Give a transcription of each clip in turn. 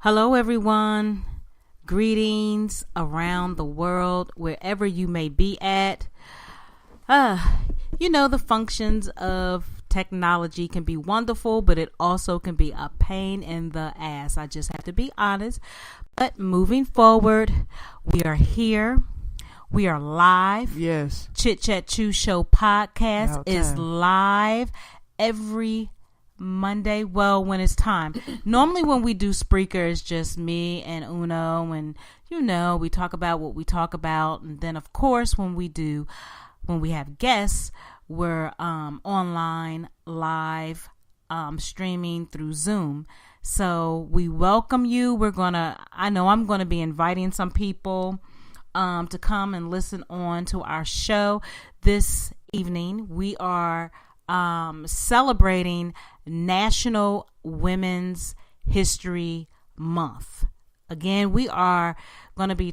Hello, everyone. Greetings around the world, wherever you may be at. The functions of technology can be wonderful, but it also can be a pain in the ass. I just have to be honest. But moving forward, we are here. We are live. Yes. Chit Chat Chew Show podcast is live every Monday. Well, when it's time. Normally when we do Spreaker, it's just me and Uno, and we talk about what we talk about. And then of course when we have guests, we're online live streaming through Zoom. So we welcome you. I know I'm gonna be inviting some people to come and listen on to our show this evening. We are celebrating National Women's History Month. Again, we are going to be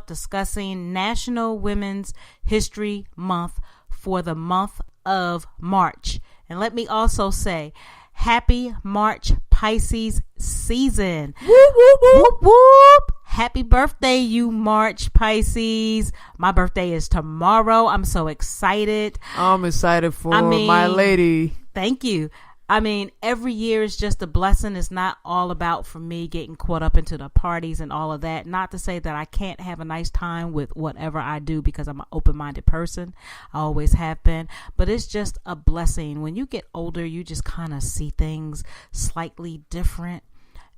discussing National Women's History Month for the month of March. And let me also say, happy March Pisces season. Whoop, whoop, whoop, whoop. Happy birthday, you March Pisces. My birthday is tomorrow. I'm so excited. I'm excited for my lady. Thank you. Every year is just a blessing. It's not all about for me getting caught up into the parties and all of that. Not to say that I can't have a nice time with whatever I do, because I'm an open-minded person. I always have been. But it's just a blessing. When you get older, you just kind of see things slightly different.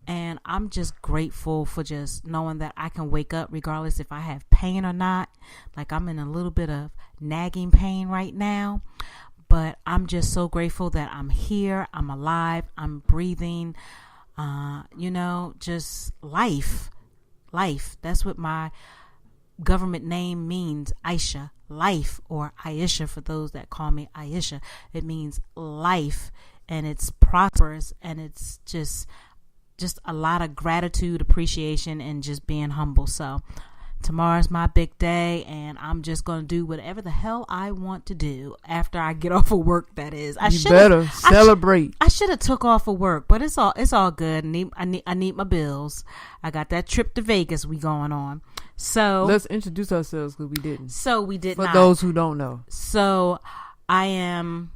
And I'm just grateful for just knowing that I can wake up regardless if I have pain or not. Like, I'm in a little bit of nagging pain right now. But I'm just so grateful that I'm here, I'm alive, I'm breathing, just life. That's what my government name means, Aisha, life, or Aisha for those that call me Aisha. It means life, and it's prosperous, and it's just a lot of gratitude, appreciation, and just being humble. So tomorrow's my big day, and I'm just going to do whatever the hell I want to do after I get off of work, that is. You better celebrate. I should have took off of work, but it's all good. I need my bills. I got that trip to Vegas we going on. So let's introduce ourselves, because we didn't. So we did not. For those who don't know. So I am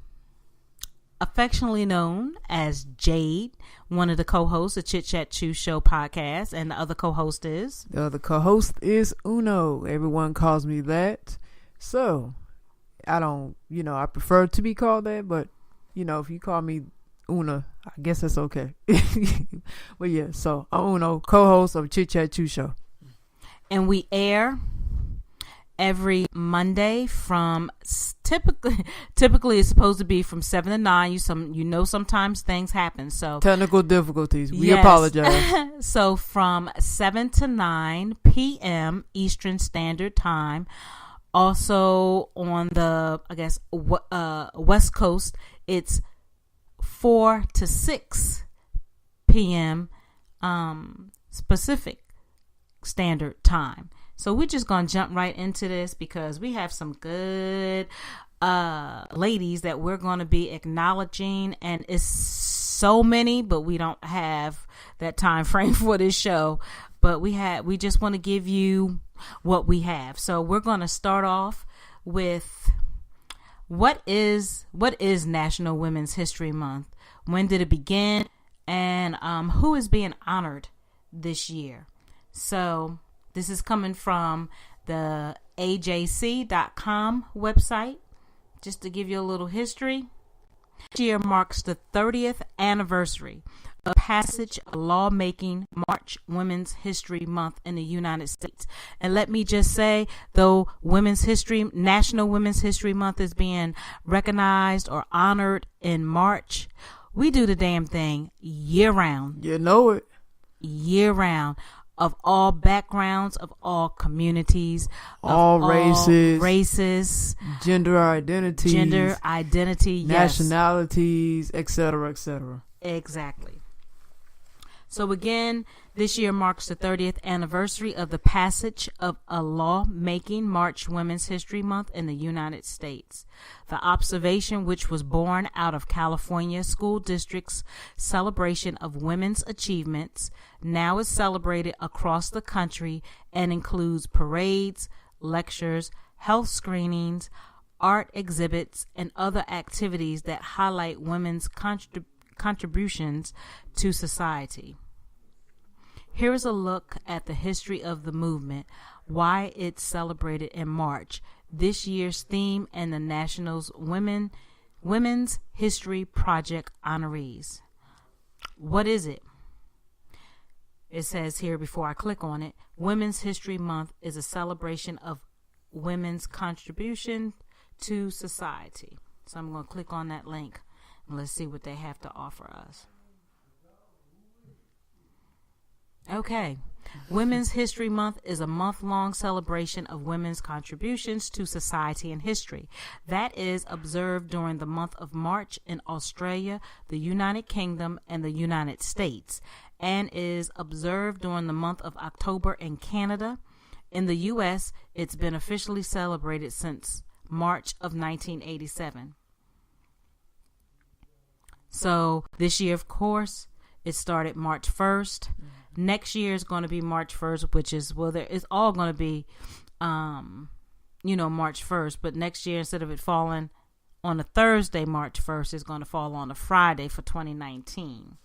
affectionately known as Jade, one of the co-hosts of Chit Chat Chew Show podcast, and the other co-host is? The other co-host is Uno. Everyone calls me that. So, I prefer to be called that, but, if you call me Una, I guess that's okay. But yeah, so I'm Uno, co-host of Chit Chat Chew Show. And we air every Monday from typically it's supposed to be from 7 to 9. Sometimes things happen. So technical difficulties. We apologize. So from 7 to 9 p.m. Eastern Standard Time. Also on the West Coast, it's 4 to 6 p.m. Pacific Standard Time. So we're just going to jump right into this, because we have some good ladies that we're going to be acknowledging, and it's so many, but we don't have that time frame for this show. But we just want to give you what we have. So we're going to start off with what is National Women's History Month? When did it begin? And who is being honored this year? So this is coming from the AJC.com website. Just to give you a little history, this year marks the 30th anniversary of passage of lawmaking March Women's History Month in the United States. And let me just say, though National Women's History Month is being recognized or honored in March, we do the damn thing year round. You know it. Year round. Of all backgrounds, of all communities, all races, gender identity, nationalities, etc., etc. Exactly. So again, this year marks the 30th anniversary of the passage of a law making March Women's History Month in the United States. The observation, which was born out of California School District's celebration of women's achievements, now is celebrated across the country and includes parades, lectures, health screenings, art exhibits, and other activities that highlight women's contributions to society. Here is a look at the history of the movement, why it's celebrated in March, this year's theme, and the National's Women's History Project honorees. What is it? It says here before I click on it, Women's History Month is a celebration of women's contribution to society. So I'm going to click on that link and let's see what they have to offer us. Okay. Women's History Month is a month-long celebration of women's contributions to society and history. That is observed during the month of March in Australia, the United Kingdom, and the United States, and is observed during the month of October in Canada. In the U.S., it's been officially celebrated since March of 1987. So this year, of course, it started March 1st. Next year is going to be March 1st, which is, well, it's all going to be, March 1st. But next year, instead of it falling on a Thursday, March 1st, it's going to fall on a Friday for 2019.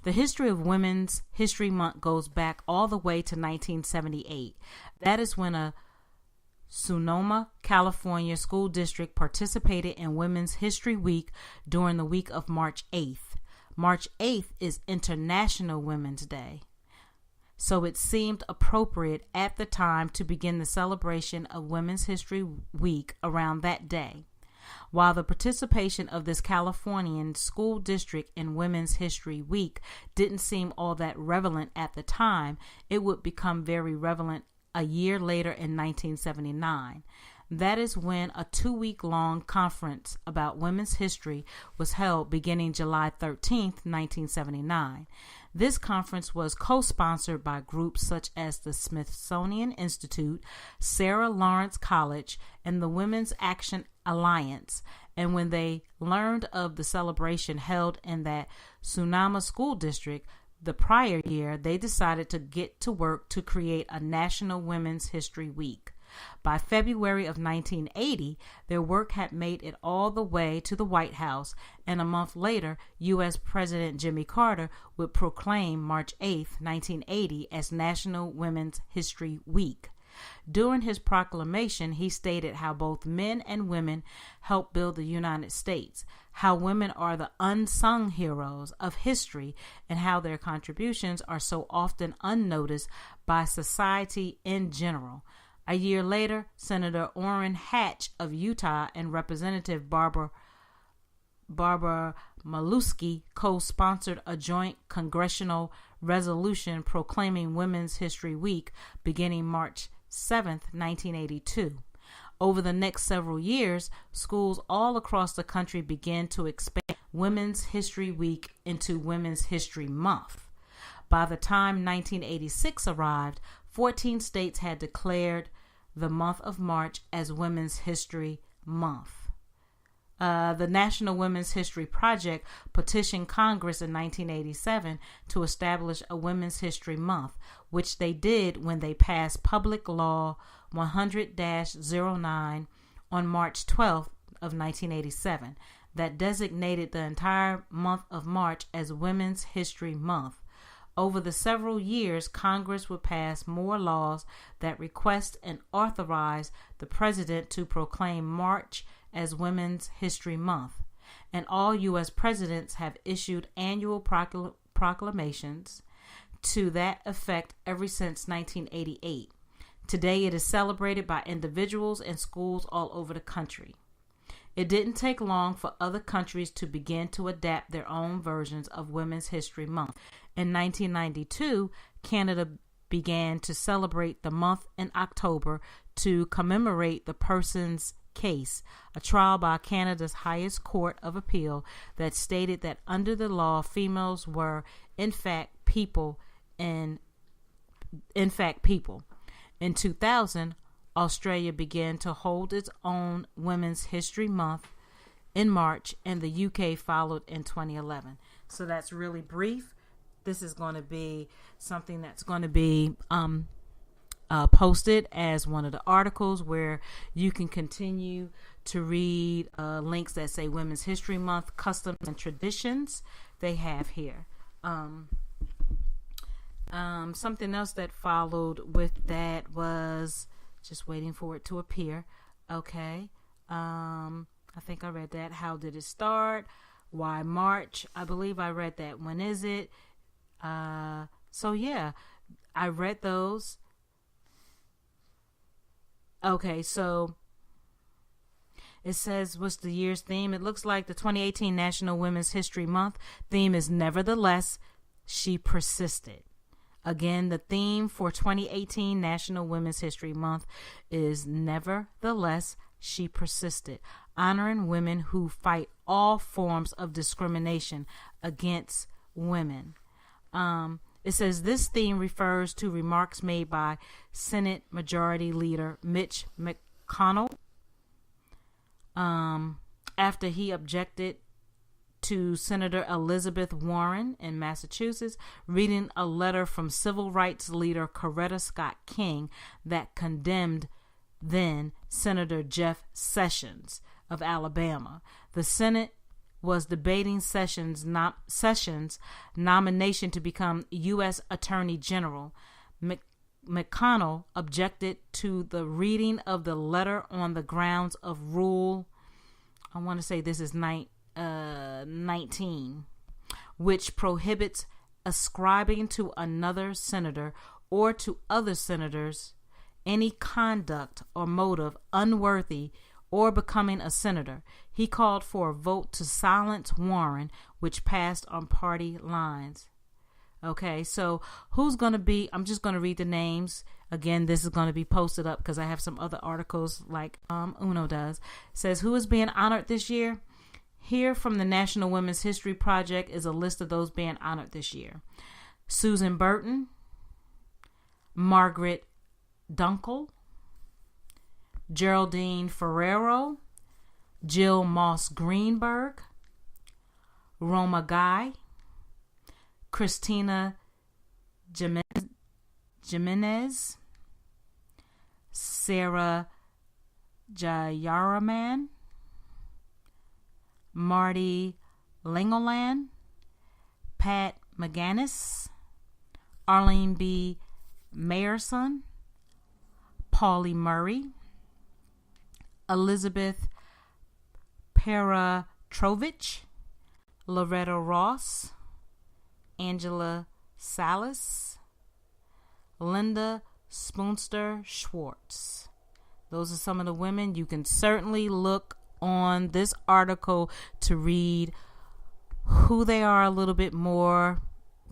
The history of Women's History Month goes back all the way to 1978. That is when a Sonoma, California school district participated in Women's History Week during the week of March 8th. March 8th is International Women's Day, so it seemed appropriate at the time to begin the celebration of Women's History Week around that day. While the participation of this Californian school district in Women's History Week didn't seem all that relevant at the time, it would become very relevant a year later in 1979. That is when a 2-week-long conference about women's history was held beginning July 13th, 1979. This conference was co-sponsored by groups such as the Smithsonian Institute, Sarah Lawrence College, and the Women's Action Alliance. And when they learned of the celebration held in that Sonoma school district the prior year, they decided to get to work to create a National Women's History Week. By February of 1980, their work had made it all the way to the White House, and a month later, U.S. President Jimmy Carter would proclaim March 8, 1980, as National Women's History Week. During his proclamation, he stated how both men and women helped build the United States, how women are the unsung heroes of history, and how their contributions are so often unnoticed by society in general. A year later, Senator Orrin Hatch of Utah and Representative Barbara Malusky co-sponsored a joint congressional resolution proclaiming Women's History Week beginning March 7, 1982. Over the next several years, schools all across the country began to expand Women's History Week into Women's History Month. By the time 1986 arrived, 14 states had declared the month of March as Women's History Month. The National Women's History Project petitioned Congress in 1987 to establish a Women's History Month, which they did when they passed Public Law 100-09 on March 12th of 1987 that designated the entire month of March as Women's History Month. Over the several years, Congress would pass more laws that request and authorize the president to proclaim March as Women's History Month. And all U.S. presidents have issued annual proclamations to that effect ever since 1988. Today, it is celebrated by individuals and schools all over the country. It didn't take long for other countries to begin to adapt their own versions of Women's History Month. In 1992, Canada began to celebrate the month in October to commemorate the persons case, a trial by Canada's highest court of appeal that stated that under the law, females were in fact people. In 2000, Australia began to hold its own Women's History Month in March, and the UK followed in 2011. So that's really brief. This is going to be something that's going to be posted as one of the articles where you can continue to read links that say Women's History Month, customs and traditions they have here. Something else that followed with that was just waiting for it to appear. Okay. I think I read that. How did it start? Why March? I believe I read that. When is it? So yeah, I read those. Okay, so it says, what's the year's theme? It looks like the 2018 National Women's History Month theme is Nevertheless, She Persisted. Again, the theme for 2018 National Women's History Month is Nevertheless, She Persisted, honoring women who fight all forms of discrimination against women. It says this theme refers to remarks made by Senate Majority Leader Mitch McConnell after he objected to Senator Elizabeth Warren in Massachusetts reading a letter from civil rights leader Coretta Scott King that condemned then Senator Jeff Sessions of Alabama. The Senate was debating Sessions' nomination to become U.S. Attorney General. McConnell objected to the reading of the letter on the grounds of Rule, I want to say this is 19, which prohibits ascribing to another senator or to other senators any conduct or motive unworthy or becoming a senator. He called for a vote to silence Warren, which passed on party lines. Okay, so who's going to be, I'm just going to read the names. Again, this is going to be posted up because I have some other articles like Uno does. It says, who is being honored this year? Here from the National Women's History Project is a list of those being honored this year. Susan Burton, Margaret Dunkel, Geraldine Ferrero, Jill Moss Greenberg, Roma Guy, Christina Jimenez, Sarah Jayaraman, Marty Lingoland, Pat McGannis, Arlene B. Mayerson, Pauli Murray, Elizabeth Peratrovich, Loretta Ross, Angela Salas, Linda Spoonster Schwartz. Those are some of the women. You can certainly look on this article to read who they are a little bit more.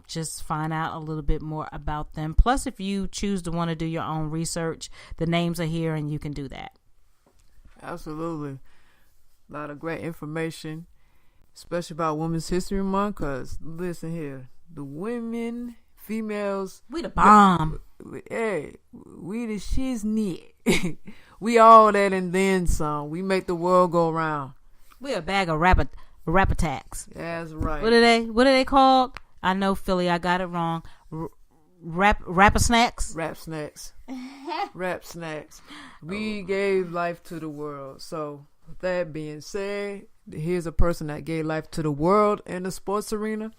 Just find out a little bit more about them. Plus, if you choose to want to do your own research, the names are here and you can do that. Absolutely. A lot of great information, especially about Women's History Month, because listen here, the women, females, we the bomb. Hey, we the shiznit. We all that and then some. We make the world go round. We a bag of rap attacks. That's right. What are they called? I know, Philly, I got it wrong. Rapper snacks? Rap snacks. Rap snacks. We gave life to the world. So, with that being said, here's a person that gave life to the world in the sports arena.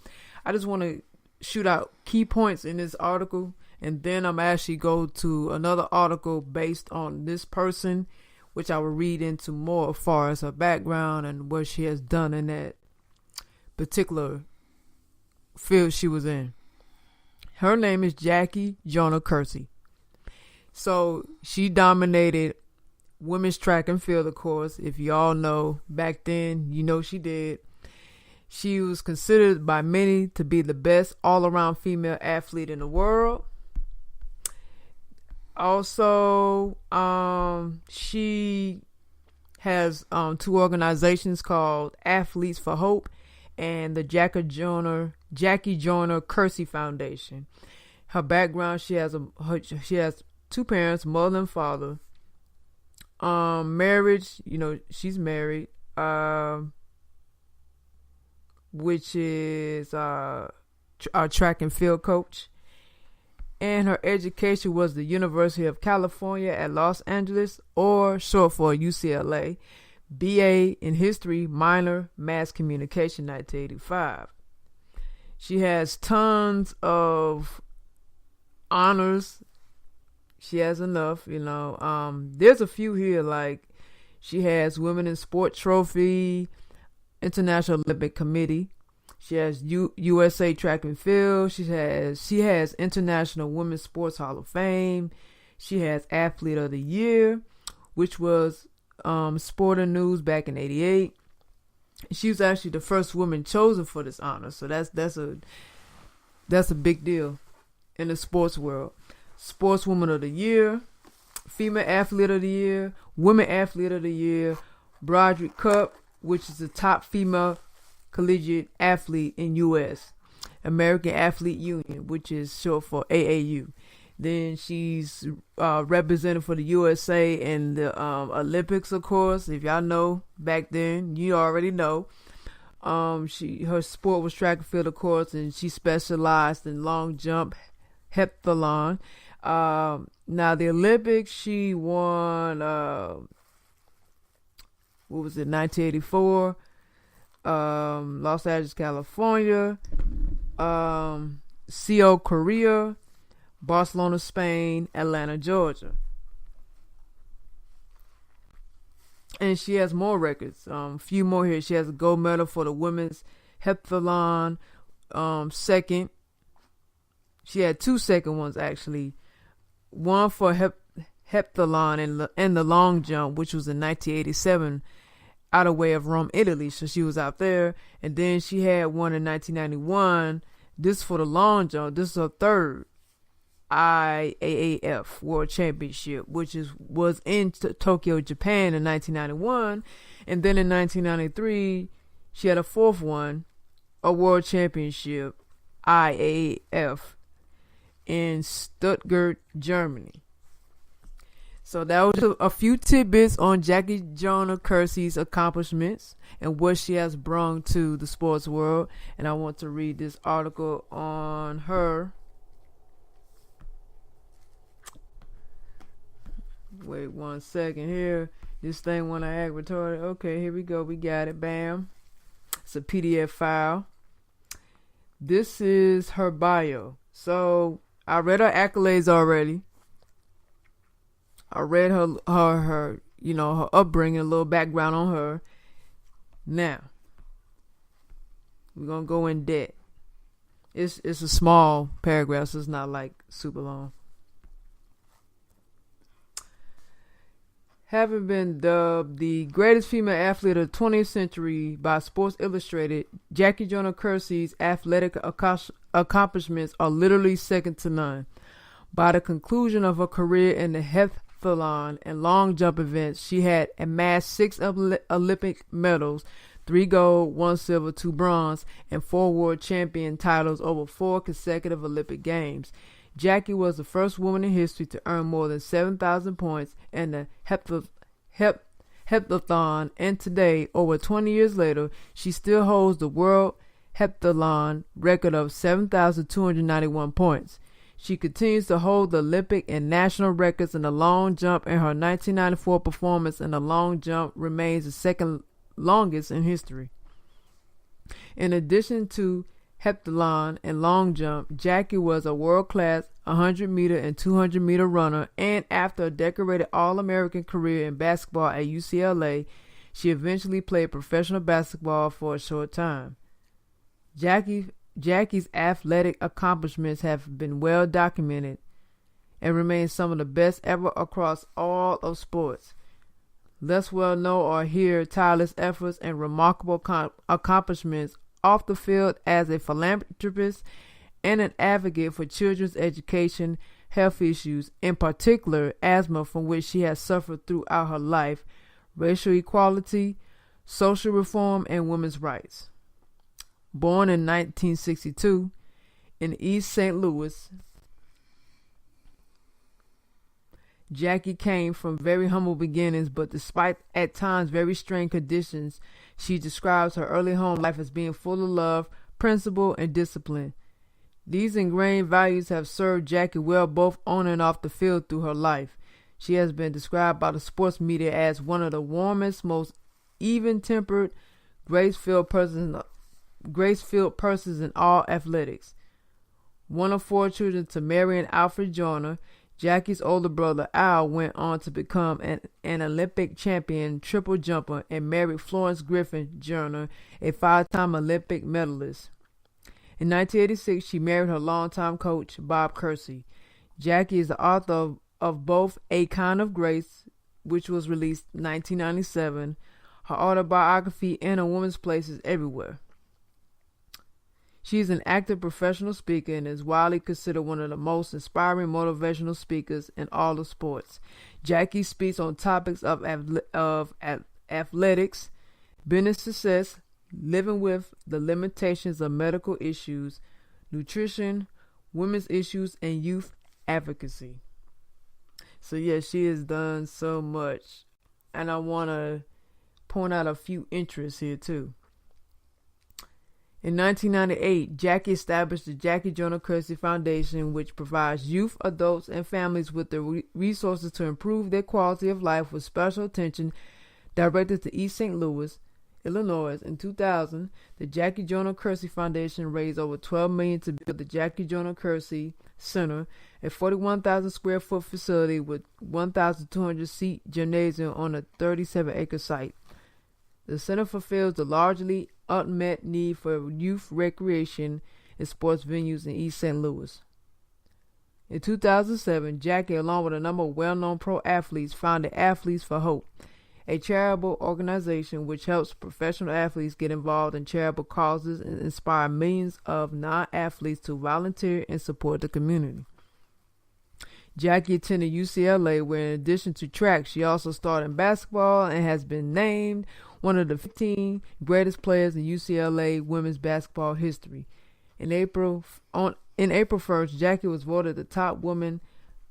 I just want to shoot out key points in this article, and then I'm actually go to another article based on this person, which I will read into more as far as her background and what she has done in that particular field she was in. Her name is Jackie Jonah Kersey. So she dominated women's track and field, of course. If y'all know, back then, you know she did. She was considered by many to be the best all-around female athlete in the world. Also, she has two organizations called Athletes for Hope and the Jackie Joyner Kersee Foundation. Her background: she has two parents, mother and father. Marriage, she's married, which is a track and field coach. And her education was the University of California at Los Angeles, or short for UCLA. BA in history, minor mass communication, 1985. She has tons of honors. She has enough, there's a few here, like she has Women in Sport Trophy, International Olympic Committee. She has USA Track and Field. She has International Women's Sports Hall of Fame. She has Athlete of the Year, which was Sporting News back in '88. She was actually the first woman chosen for this honor, so that's a big deal in the sports world. Sportswoman of the Year, Female Athlete of the Year, Women Athlete of the Year, Broderick Cup, which is the top female collegiate athlete in U.S., American Athlete Union, which is short for AAU. Then she's represented for the USA in the Olympics, of course. If y'all know, back then, you already know. Her sport was track and field, of course, and she specialized in long jump, heptathlon. Now the Olympics, she won, 1984, Los Angeles, California, Seoul, Korea, Barcelona, Spain, Atlanta, Georgia. And she has more records, a few more here. She has a gold medal for the women's heptathlon, second. She had two second ones, actually. One for heptathlon and the long jump, which was in 1987, out of way of Rome, Italy. So she was out there. And then she had one in 1991. This for the long jump. This is her third IAAF World Championship, which was in Tokyo, Japan in 1991. And then in 1993, she had a fourth one, a World Championship, IAAF, in Stuttgart, Germany. So that was a few tidbits on Jackie Joyner Kersee's accomplishments and what she has brought to the sports world. And I want to read this article on her. Wait 1 second here. This thing when I act retarded. Okay, here we go. We got it. Bam. It's a PDF file. This is her bio. So I read her accolades already. I read her her upbringing, a little background on her. Now, we're gonna go in depth. It's a small paragraph, so it's not like super long. Having been dubbed the greatest female athlete of the 20th century by Sports Illustrated, Jackie Joyner Kersee's athletic accomplishments are literally second to none. By the conclusion of her career in the heptathlon and long jump events, she had amassed 6 Olympic medals, 3 gold, 1 silver, 2 bronze, and 4 world champion titles over 4 consecutive Olympic Games. Jackie was the first woman in history to earn more than 7,000 points in the heptathlon, and today, over 20 years later, she still holds the world heptathlon record of 7,291 points. She continues to hold the Olympic and national records in the long jump, and her 1994 performance in the long jump remains the second longest in history. In addition to heptathlon and long jump, Jackie was a world-class 100-meter and 200-meter runner, and after a decorated All-American career in basketball at UCLA, she eventually played professional basketball for a short time. Jackie's athletic accomplishments have been well documented and remain some of the best ever across all of sports. Less well known are her tireless efforts and remarkable accomplishments off the field as a philanthropist and an advocate for children's education, health issues, in particular asthma, from which she has suffered throughout her life, racial equality, social reform, and women's rights. Born in 1962 in East St. Louis, Jackie came from very humble beginnings, but despite at times very strained conditions, she describes her early home life as being full of love, principle, and discipline. These ingrained values have served Jackie well both on and off the field through her life. She has been described by the sports media as one of the warmest, most even-tempered, grace-filled persons in all athletics. One of 4 children to Mary and Alfred Joyner, Jackie's older brother Al went on to become an Olympic champion triple jumper and married Florence Griffin Joyner, a 5-time Olympic medalist. In 1986, she married her longtime coach, Bob Kersey. Jackie is the author of both A Kind of Grace, which was released in 1997, her autobiography, and A Woman's Place is Everywhere. She is an active professional speaker and is widely considered one of the most inspiring motivational speakers in all of sports. Jackie speaks on topics of athletics, business success, living with the limitations of medical issues, nutrition, women's issues, and youth advocacy. So yeah, she has done so much. And I want to point out a few interests here too. In 1998, Jackie established the Jackie Joyner Kersey Foundation, which provides youth, adults, and families with the resources to improve their quality of life with special attention directed to East St. Louis, Illinois. In 2000, the Jackie Joyner Kersey Foundation raised over $12 million to build the Jackie Joyner Kersey Center, a 41,000 square foot facility with 1,200 seat gymnasium on a 37-acre site. The center fulfills the largely unmet need for youth recreation and sports venues in East St. Louis. In 2007, Jackie, along with a number of well-known pro athletes, founded Athletes for Hope, a charitable organization which helps professional athletes get involved in charitable causes and inspire millions of non-athletes to volunteer and support the community. Jackie attended UCLA, where in addition to track, she also starred in basketball and has been named one of the 15 greatest players in UCLA women's basketball history. In April 1st, Jackie was voted the top woman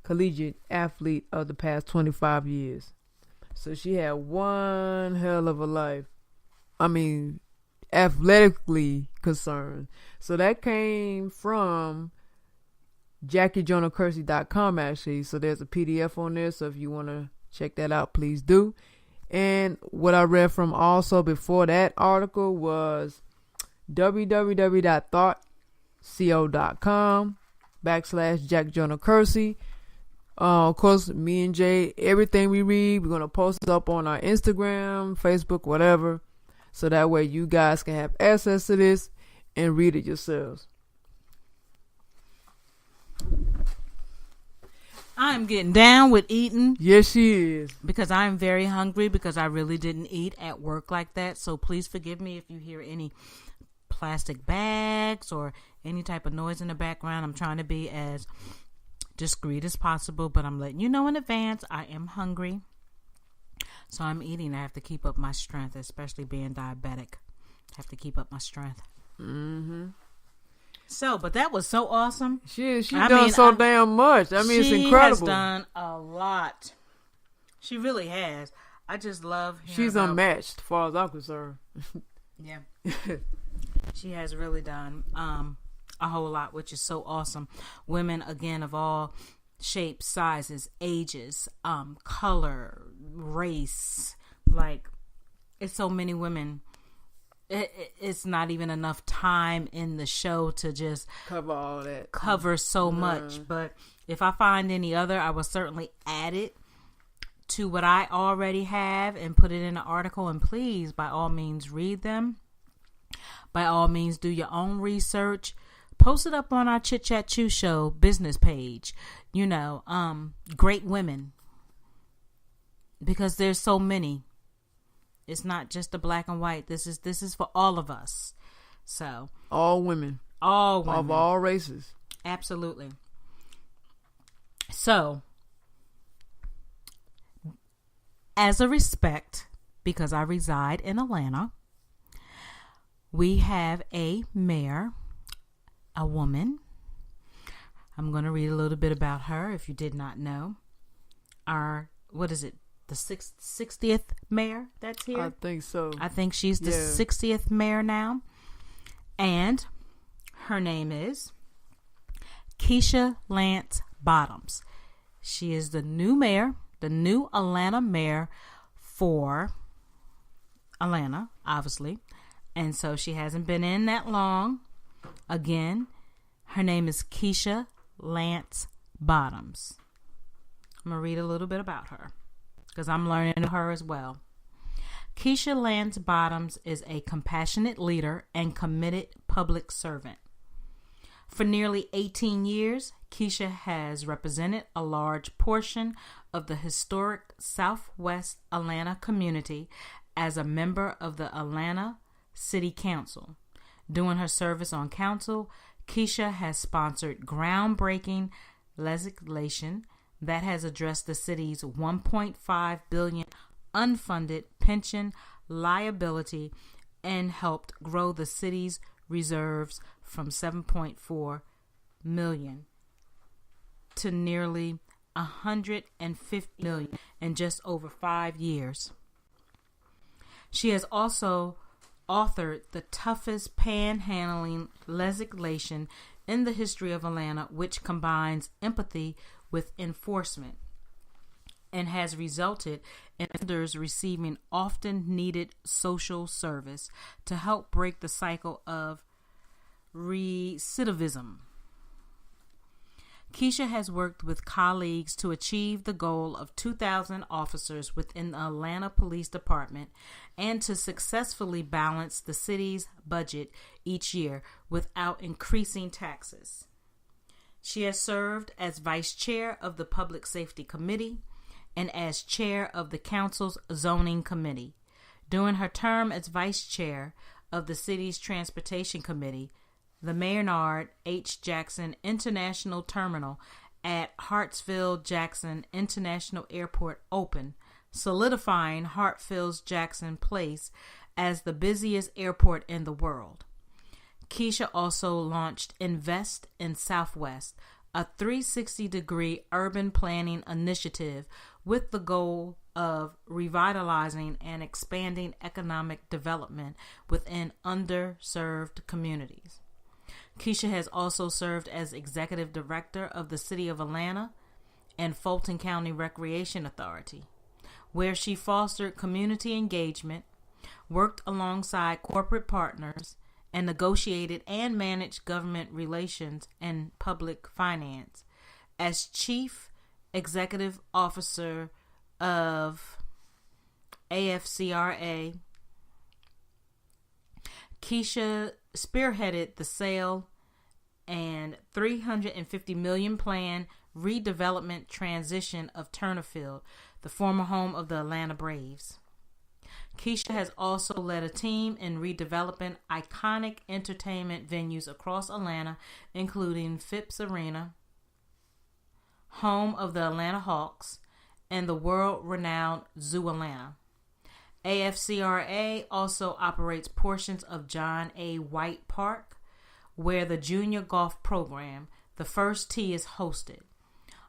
collegiate athlete of the past 25 years. So she had one hell of a life. I mean, athletically concerned. So that came from JackieJoynerKersey.com actually. So there's a PDF on there. So if you want to check that out, please do. And what I read from also before that article was www.thoughtco.com/JackJoynerKersey. Of course, me and Jay, everything we read, we're going to post it up on our Instagram, Facebook, whatever. So that way you guys can have access to this and read it yourselves. I'm getting down with eating. Yes, she is. Because I'm very hungry because I really didn't eat at work like that. So please forgive me if you hear any plastic bags or any type of noise in the background. I'm trying to be as discreet as possible, but I'm letting you know in advance I am hungry. So I'm eating. I have to keep up my strength, especially being diabetic. I have to keep up my strength. Mm-hmm. So, but that was so awesome. She's done so damn much. I mean, it's incredible. She has done a lot. She really has. I just love hearing She's unmatched, as far as I'm concerned. Yeah. She has really done a whole lot, which is so awesome. Women, again, of all shapes, sizes, ages, color, race. Like, it's so many women. It's not even enough time in the show to just cover all that. Cover so much. But if I find any other, I will certainly add it to what I already have and put it in an article. And please, by all means, read them. By all means, do your own research. Post it up on our Chit Chat Chew Show business page. You know, great women. Because there's so many. It's not just the black and white. This is for all of us. So all women. All women. Of all races. Absolutely. So, as a respect because I reside in Atlanta. We have a mayor, a woman. I'm going to read a little bit about her if you did not know. The 60th mayor that's here? I think so. I think she's the 60th mayor now. And her name is Keisha Lance Bottoms. She is the new mayor, the new Atlanta mayor for Atlanta, obviously. And so she hasn't been in that long. Again, her name is Keisha Lance Bottoms. I'm going to read a little bit about her because I'm learning her as well. Keisha Lance Bottoms is a compassionate leader and committed public servant. For nearly 18 years, Keisha has represented a large portion of the historic Southwest Atlanta community as a member of the Atlanta City Council. During her service on council, Keisha has sponsored groundbreaking legislation that has addressed the city's $1.5 billion unfunded pension liability and helped grow the city's reserves from $7.4 million to nearly $150 million in just over 5 years. She has also authored the toughest panhandling legislation in the history of Atlanta, which combines empathy with enforcement and has resulted in offenders receiving often needed social service to help break the cycle of recidivism. Keisha has worked with colleagues to achieve the goal of 2,000 officers within the Atlanta Police Department and to successfully balance the city's budget each year without increasing taxes. She has served as vice chair of the Public Safety Committee and as chair of the council's zoning committee. During her term as vice chair of the city's transportation committee, the Maynard H. Jackson International Terminal at Hartsfield-Jackson International Airport opened, solidifying Hartsfield-Jackson Place as the busiest airport in the world. Keisha also launched Invest in Southwest, a 360-degree urban planning initiative with the goal of revitalizing and expanding economic development within underserved communities. Keisha has also served as executive director of the City of Atlanta and Fulton County Recreation Authority, where she fostered community engagement, worked alongside corporate partners, and negotiated and managed government relations and public finance. As chief executive officer of AFCRA, Keisha spearheaded the sale and $350 million plan redevelopment transition of Turnerfield, the former home of the Atlanta Braves. Keisha has also led a team in redeveloping iconic entertainment venues across Atlanta, including Phipps Arena, home of the Atlanta Hawks, and the world-renowned Zoo Atlanta. AFCRA also operates portions of John A. White Park, where the junior golf program, the First Tee, is hosted.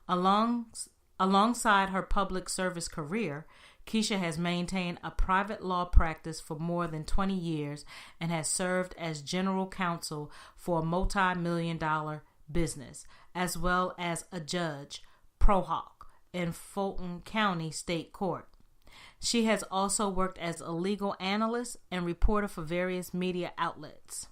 Alongside her public service career, Keisha has maintained a private law practice for more than 20 years and has served as general counsel for a multi-million-dollar business, as well as a judge, pro hoc, in Fulton County State Court. She has also worked as a legal analyst and reporter for various media outlets.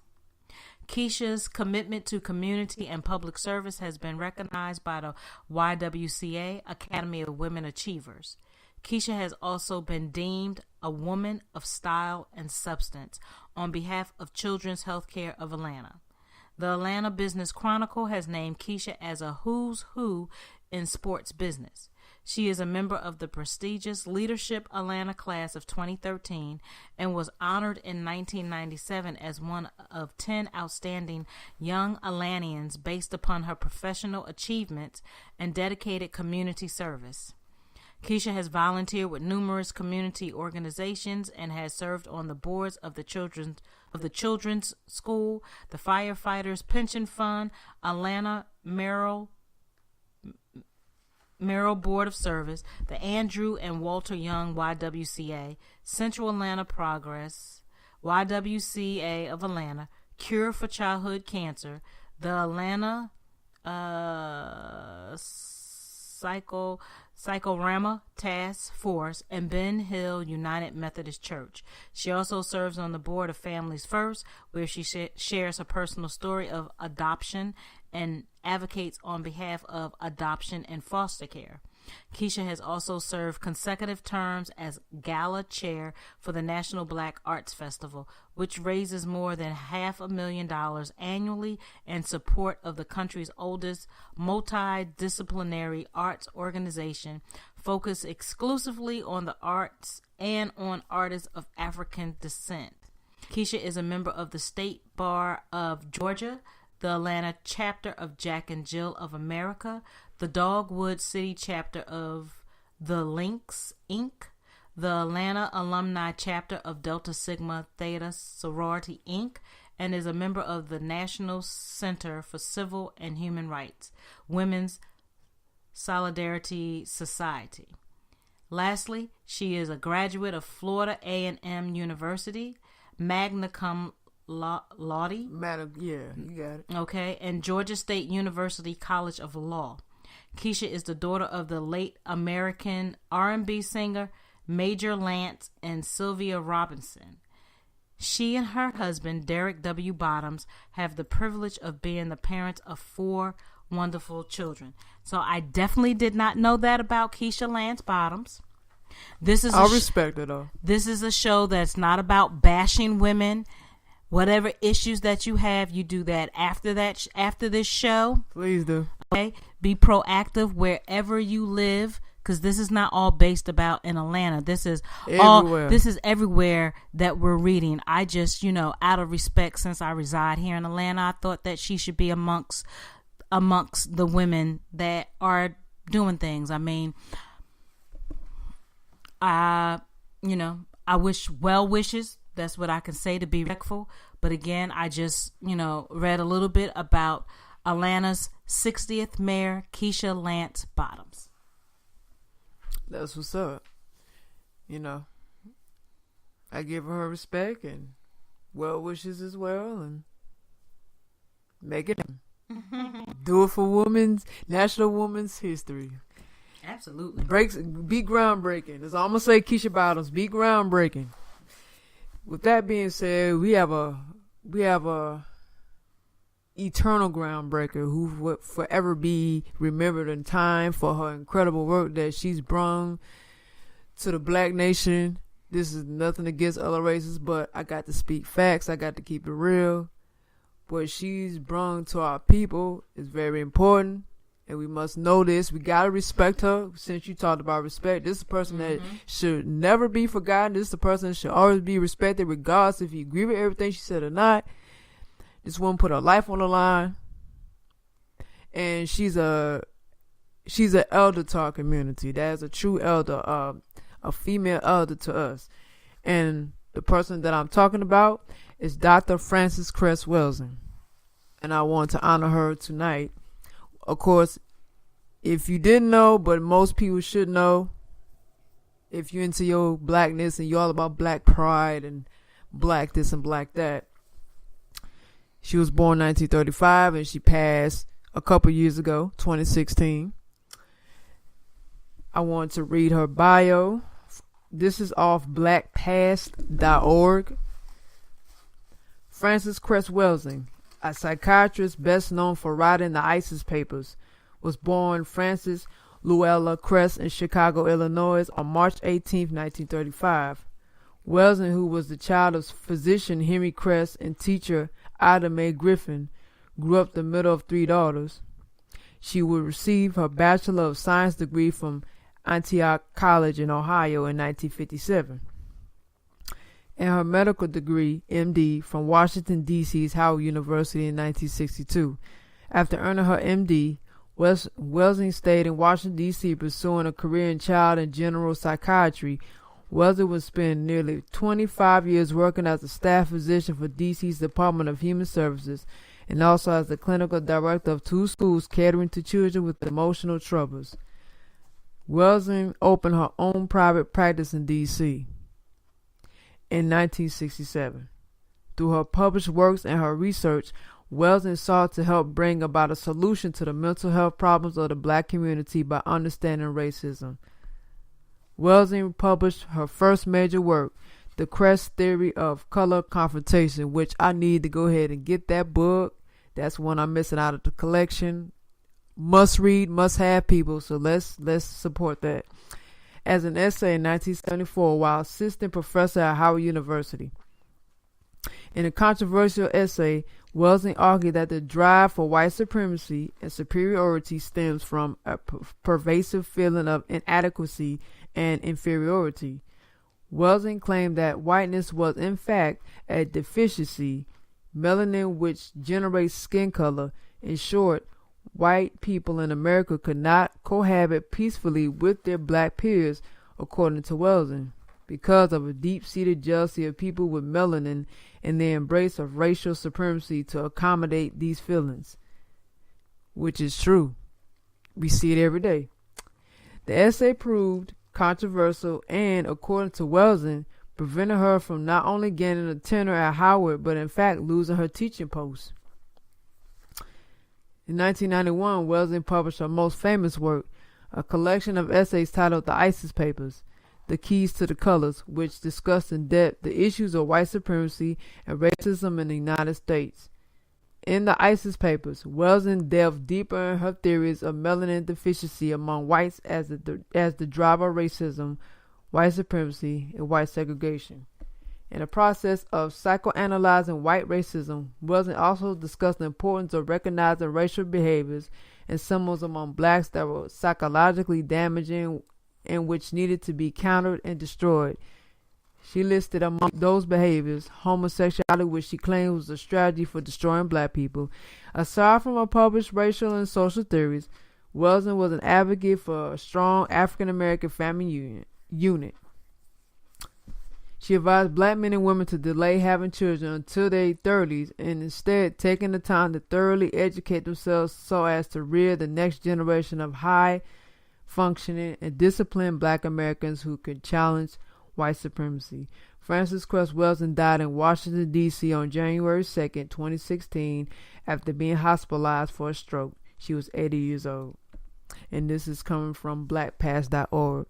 Keisha's commitment to community and public service has been recognized by the YWCA Academy of Women Achievers. Keisha has also been deemed a woman of style and substance on behalf of Children's Healthcare of Atlanta. The Atlanta Business Chronicle has named Keisha as a who's who in sports business. She is a member of the prestigious Leadership Atlanta class of 2013 and was honored in 1997 as one of 10 outstanding young Atlanteans based upon her professional achievements and dedicated community service. Keisha has volunteered with numerous community organizations and has served on the boards of the Children's School, the Firefighters Pension Fund, Atlanta Merrill Board of Service, the Andrew and Walter Young YWCA, Central Atlanta Progress, YWCA of Atlanta, Cure for Childhood Cancer, the Atlanta Psychorama Task Force, and Ben Hill United Methodist Church. She also serves on the board of Families First, where she shares her personal story of adoption and advocates on behalf of adoption and foster care. Keisha has also served consecutive terms as gala chair for the National Black Arts Festival, which raises more than $500,000 annually in support of the country's oldest multidisciplinary arts organization, focused exclusively on the arts and on artists of African descent. Keisha is a member of the State Bar of Georgia, the Atlanta chapter of Jack and Jill of America, the Dogwood City chapter of The Lynx Inc., the Atlanta alumni chapter of Delta Sigma Theta Sorority Inc., and is a member of the National Center for Civil and Human Rights, Women's Solidarity Society. Lastly, she is a graduate of Florida A&M University, magna cum laude. Yeah, you got it. Okay, and Georgia State University College of Law. Keisha is the daughter of the late American R&B singer Major Lance and Sylvia Robinson. She and her husband, Derek W. Bottoms, have the privilege of being the parents of 4 wonderful children. So I definitely did not know that about Keisha Lance Bottoms. I'll respect it, though. This is a show that's not about bashing women. Whatever issues that you have, you do that after this show. Please do. Okay? Be proactive wherever you live, because this is not all based about in Atlanta. This is everywhere. This is everywhere that we're reading. I just, out of respect, since I reside here in Atlanta, I thought that she should be amongst the women that are doing things. I mean, I wish well wishes. That's what I can say, to be respectful. But again, I just, read a little bit about Atlanta's 60th mayor, Keisha Lance Bottoms. That's what's up. I give her respect and well wishes as well, and make it do it for National Women's History. Absolutely. Be groundbreaking. That's all I'm gonna say. Keisha Bottoms, be groundbreaking. With that being said, we have a eternal groundbreaker who will forever be remembered in time for her incredible work that she's brought to the black nation. This is nothing against other races, but I got to speak facts. I got to keep it real. What she's brought to our people is very important, and we must know this. We got to respect her. Since you talked about respect, this is a person that should never be forgotten. This is a person that should always be respected, regardless if you agree with everything she said or not. This woman put her life on the line, and she's an elder to our community. That is a true elder, a female elder to us. And the person that I'm talking about is Dr. Frances Cress Welsing, and I want to honor her tonight. Of course, if you didn't know, but most people should know, if you're into your blackness and you're all about black pride and black this and black that, she was born 1935 and she passed a couple years ago, 2016. I want to read her bio. This is off blackpast.org. Frances Cress Welsing, a psychiatrist best known for writing the ISIS papers, was born Frances Luella Cress in Chicago, Illinois on March 18, 1935. Welsing, who was the child of physician Henry Cress and teacher Ida Mae Griffin, grew up the middle of 3 daughters. She would receive her Bachelor of Science degree from Antioch College in Ohio in 1957. And her medical degree, MD, from Washington, D.C.'s Howard University in 1962. After earning her MD, Wellesley stayed in Washington, D.C. pursuing a career in child and general psychiatry. Wellesley would spend nearly 25 years working as a staff physician for D.C.'s Department of Human Services and also as the clinical director of 2 schools catering to children with emotional troubles. Wellesley opened her own private practice in D.C. in 1967. Through her published works and her research, Wellesley sought to help bring about a solution to the mental health problems of the black community by understanding racism. Wellesley published her first major work, The Crest Theory of Color Confrontation, which I need to go ahead and get that book. That's one I'm missing out of the collection. Must read, must have, people, so let's support that. As an essay in 1974 while assistant professor at Howard University. In a controversial essay, Wellesley argued that the drive for white supremacy and superiority stems from a pervasive feeling of inadequacy and inferiority. Wellesley claimed that whiteness was in fact a deficiency, melanin which generates skin color. In short, white people in America could not cohabit peacefully with their black peers, according to Wellesley, because of a deep-seated jealousy of people with melanin and their embrace of racial supremacy to accommodate these feelings. Which is true. We see it every day. The essay proved controversial and, according to Wellesley, prevented her from not only gaining a tenure at Howard, but in fact losing her teaching post. In 1991, Wellesley published her most famous work, a collection of essays titled The ISIS Papers, The Keys to the Colors, which discussed in depth the issues of white supremacy and racism in the United States. In the ISIS Papers, Wellesley delved deeper in her theories of melanin deficiency among whites as the driver of racism, white supremacy, and white segregation. In the process of psychoanalyzing white racism, Wellesley also discussed the importance of recognizing racial behaviors and symbols among blacks that were psychologically damaging and which needed to be countered and destroyed. She listed among those behaviors homosexuality, which she claimed was a strategy for destroying black people. Aside from her published racial and social theories, Wellesley was an advocate for a strong African American family unit. She advised black men and women to delay having children until their 30s and instead taking the time to thoroughly educate themselves so as to rear the next generation of high-functioning and disciplined black Americans who could challenge white supremacy. Frances Cress Wellesley died in Washington, D.C. on January 2nd, 2016 after being hospitalized for a stroke. She was 80 years old. And this is coming from blackpast.org.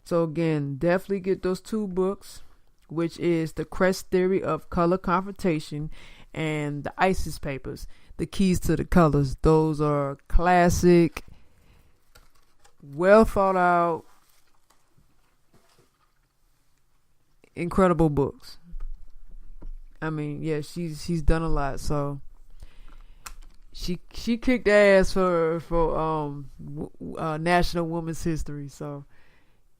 So again, definitely get those 2 books, which is The Crest Theory of Color Confrontation and The ISIS Papers, The Keys to the Colors. Those are classic, well thought out, incredible books. I mean, yeah, she's done a lot, so she kicked ass for National Women's History. So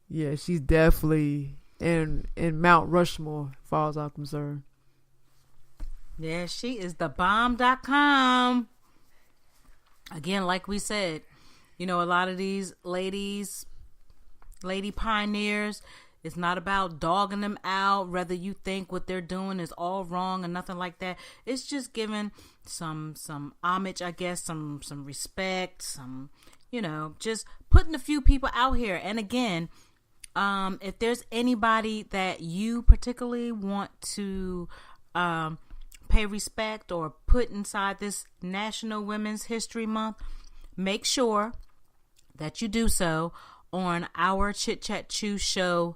yeah, she's definitely in Mount Rushmore, as far as I'm concerned. Yeah, she is the bomb.com. Again, like we said, a lot of these lady pioneers, it's not about dogging them out, whether you think what they're doing is all wrong or nothing like that. It's just giving some homage, I guess, some respect, some, just putting a few people out here. And again, if there's anybody that you particularly want to pay respect or put inside this National Women's History Month, make sure that you do so on our Chit Chat Chew Show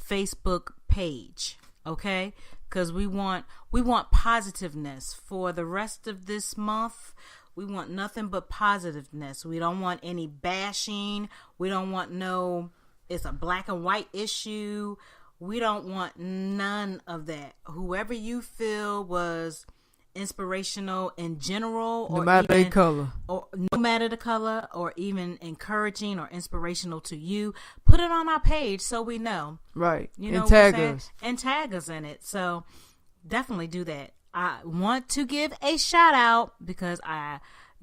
Facebook page, okay? Because we want positiveness for the rest of this month. We want nothing but positiveness. We don't want any bashing. We don't want it's a black and white issue. We don't want none of that. Whoever you feel was inspirational in general, or no matter the color, or no matter the color, or even encouraging or inspirational to you, put it on our page so we know. Right. And tag us. And tag us in it. So definitely do that. I want to give a shout out because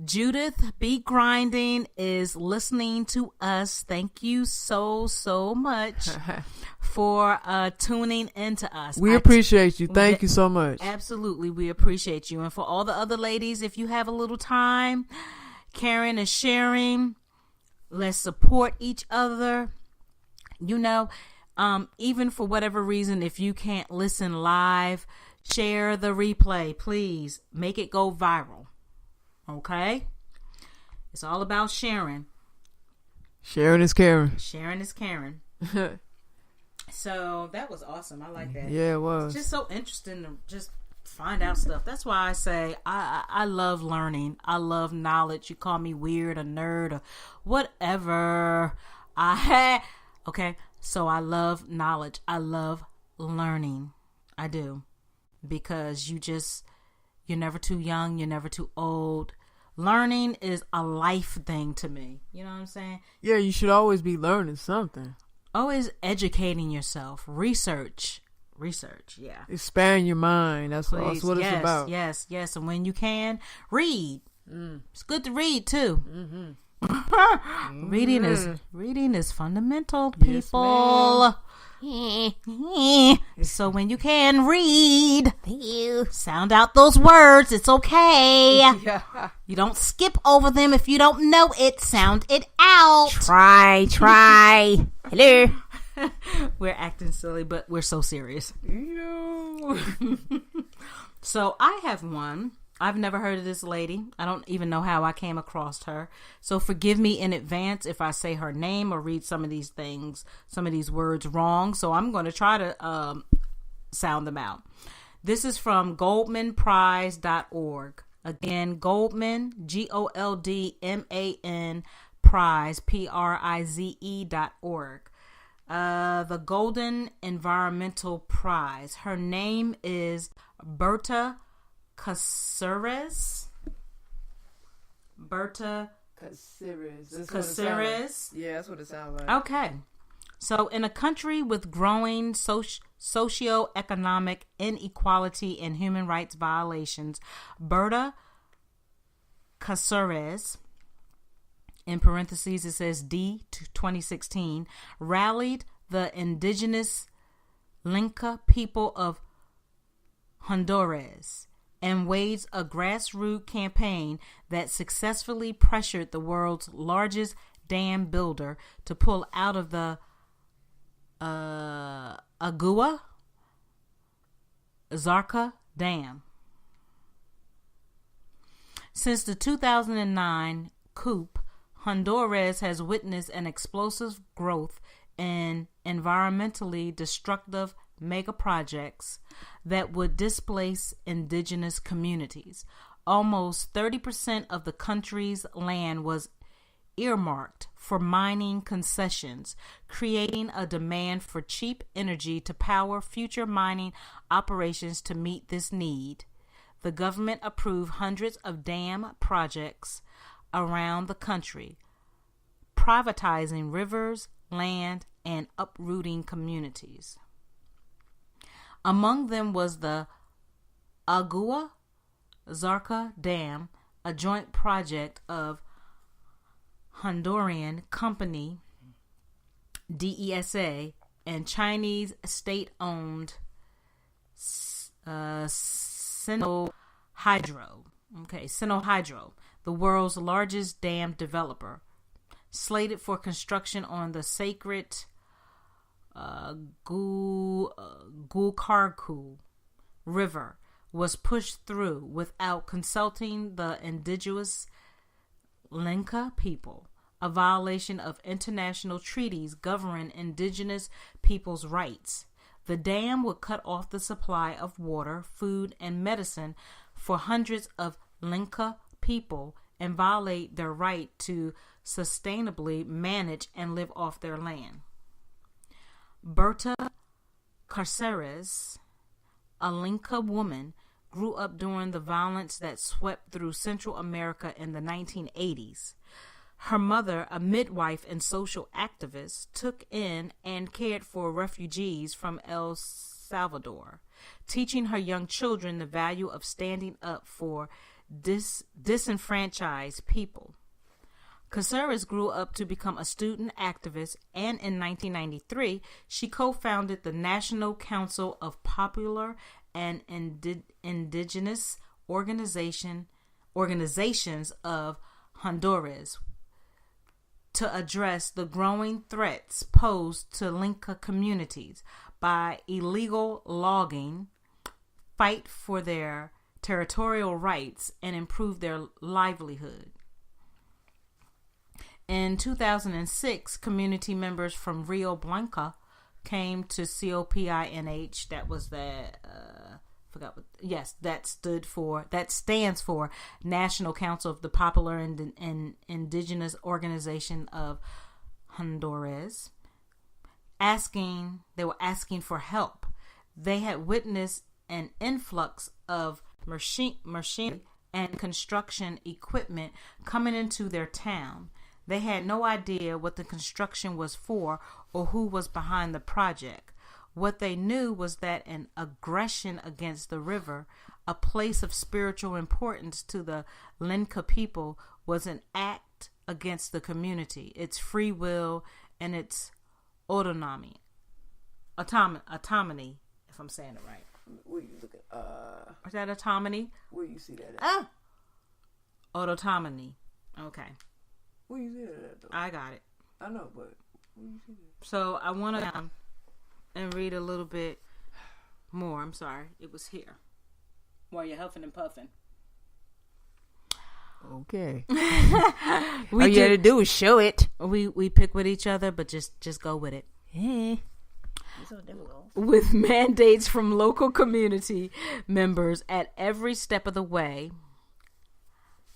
Judith B. Grinding is listening to us. Thank you so much for tuning into us. We appreciate you. Thank you so much. Absolutely, we appreciate you. And for all the other ladies, if you have a little time, caring and sharing, let's support each other. You know, even for whatever reason, if you can't listen live, share the replay. Please make it go viral. Okay? It's all about sharing. Sharing is caring. Sharing is caring. So that was awesome. I like that. Yeah, it was. It's just so interesting to just find out stuff. That's why I say I love learning. I love knowledge. You call me weird, a nerd, or whatever. Okay? So I love knowledge. I love learning. I do. Because you're never too young. You're never too old. Learning is a life thing to me. You know what I'm saying? Yeah, you should always be learning something. Always educating yourself. Research. Yeah. Expand your mind. That's what it's about. Yes. And when you can, read. It's good to read too. Mm-hmm. Reading is fundamental, people. So when you can read, sound out those words. It's okay. Yeah. You don't skip over them if you don't know it. Sound it out. Try. Hello. We're acting silly, but we're so serious. Yo. So I have one. I've never heard of this lady. I don't even know how I came across her. So forgive me in advance if I say her name or read some of these things, some of these words wrong. So I'm going to try to sound them out. This is from goldmanprize.org. Again, Goldman, GOLDMAN, Prize, PRIZE.org. The Golden Environmental Prize. Her name is Berta Cáceres. Cáceres. Yeah, that's what it sounds like. Okay. So in a country with growing socio-economic inequality and human rights violations, Berta Cáceres, in parentheses it says D 2016, rallied the indigenous Lenca people of Honduras and waged a grassroots campaign that successfully pressured the world's largest dam builder to pull out of the Agua Zarca Dam. Since the 2009 coup, Honduras has witnessed an explosive growth in environmentally destructive mega projects that would displace indigenous communities. Almost 30% of the country's land was earmarked for mining concessions, creating a demand for cheap energy to power future mining operations. To meet this need, the government approved hundreds of dam projects around the country, privatizing rivers, land, and uprooting communities. Among them was the Agua Zarca Dam, a joint project of Honduran company DESA and Chinese state-owned Sinohydro. Sinohydro, the world's largest dam developer, slated for construction on the sacred Gucarcu River, was pushed through without consulting the indigenous Lenca people, a violation of international treaties governing indigenous peoples' rights. The dam would cut off the supply of water, food, and medicine for hundreds of Lenca people and violate their right to sustainably manage and live off their land. Berta Cáceres, a Lenca woman, grew up during the violence that swept through Central America in the 1980s. Her mother, a midwife and social activist, took in and cared for refugees from El Salvador, teaching her young children the value of standing up for disenfranchised people. Caceres grew up to become a student activist, and in 1993, she co-founded the National Council of Popular and Indigenous Organizations of Honduras to address the growing threats posed to Lenca communities by illegal logging, fight for their territorial rights, and improve their livelihood. In 2006, community members from Rio Blanco came to COPINH. That was that stands for National Council of the Popular and Indigenous Organization of Honduras. They were asking for help. They had witnessed an influx of machinery and construction equipment coming into their town. They had no idea what the construction was for or who was behind the project. What they knew was that an aggression against the river, a place of spiritual importance to the Lenca people, was an act against the community, its free will, and its autonomy, if I'm saying it right. Where you look at? Is that autonomy? Where you see that at? Autonomy. Okay. Where you see that at, though? I got it. I know, but where you see that? So I want to and read a little bit more. I'm sorry. It was here. While you're huffing and puffing. Okay. All you had to do is show it. We pick with each other, but just go with it. Yeah. With mandates from local community members at every step of the way,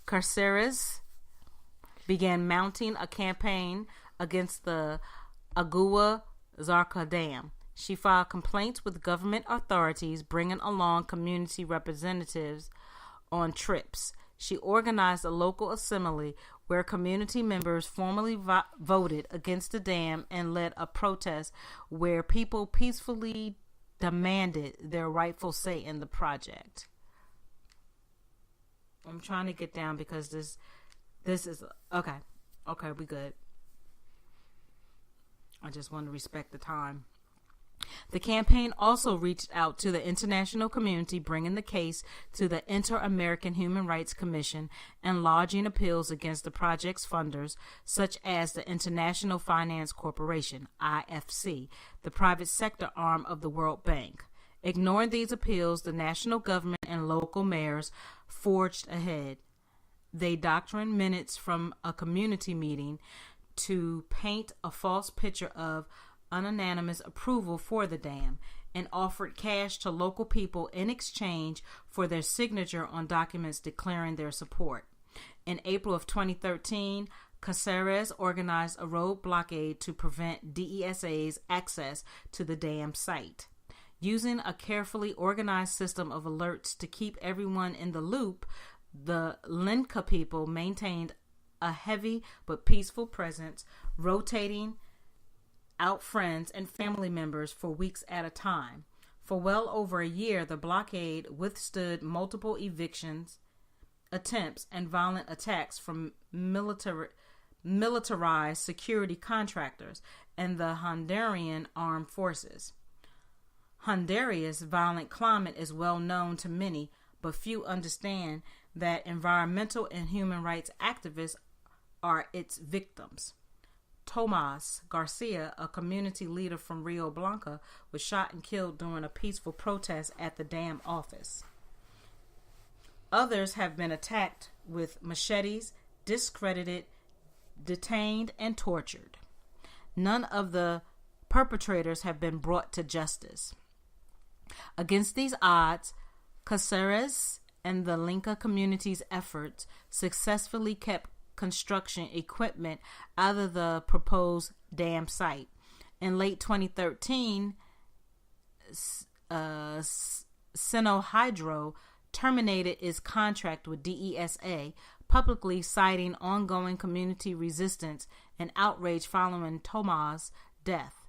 Caceres began mounting a campaign against the Agua Zarca Dam. She filed complaints with government authorities, bringing along community representatives on trips. She organized a local assembly where community members formally voted against the dam and led a protest where people peacefully demanded their rightful say in the project. I'm trying to get down because this is okay. Okay, we good. I just want to respect the time. The campaign also reached out to the international community, bringing the case to the Inter-American Human Rights Commission and lodging appeals against the project's funders, such as the International Finance Corporation, IFC, the private sector arm of the World Bank. Ignoring these appeals, the national government and local mayors forged ahead. They doctrined minutes from a community meeting to paint a false picture of unanimous approval for the dam and offered cash to local people in exchange for their signature on documents declaring their support. In April of 2013, Caceres organized a road blockade to prevent DESA's access to the dam site. Using a carefully organized system of alerts to keep everyone in the loop, the Lenca people maintained a heavy but peaceful presence, rotating out friends and family members for weeks at a time. For well over a year, the blockade withstood multiple evictions, attempts, and violent attacks from militarized security contractors and the Honduran armed forces. Honduras' violent climate is well known to many, but few understand that environmental and human rights activists are its victims. Tomas Garcia, a community leader from Rio Blanco, was shot and killed during a peaceful protest at the dam office. Others have been attacked with machetes, discredited, detained, and tortured. None of the perpetrators have been brought to justice. Against these odds, Caceres and the Lenca community's efforts successfully kept construction equipment out of the proposed dam site. In late 2013, Sinohydro terminated its contract with DESA, publicly citing ongoing community resistance and outrage following Tomas' death.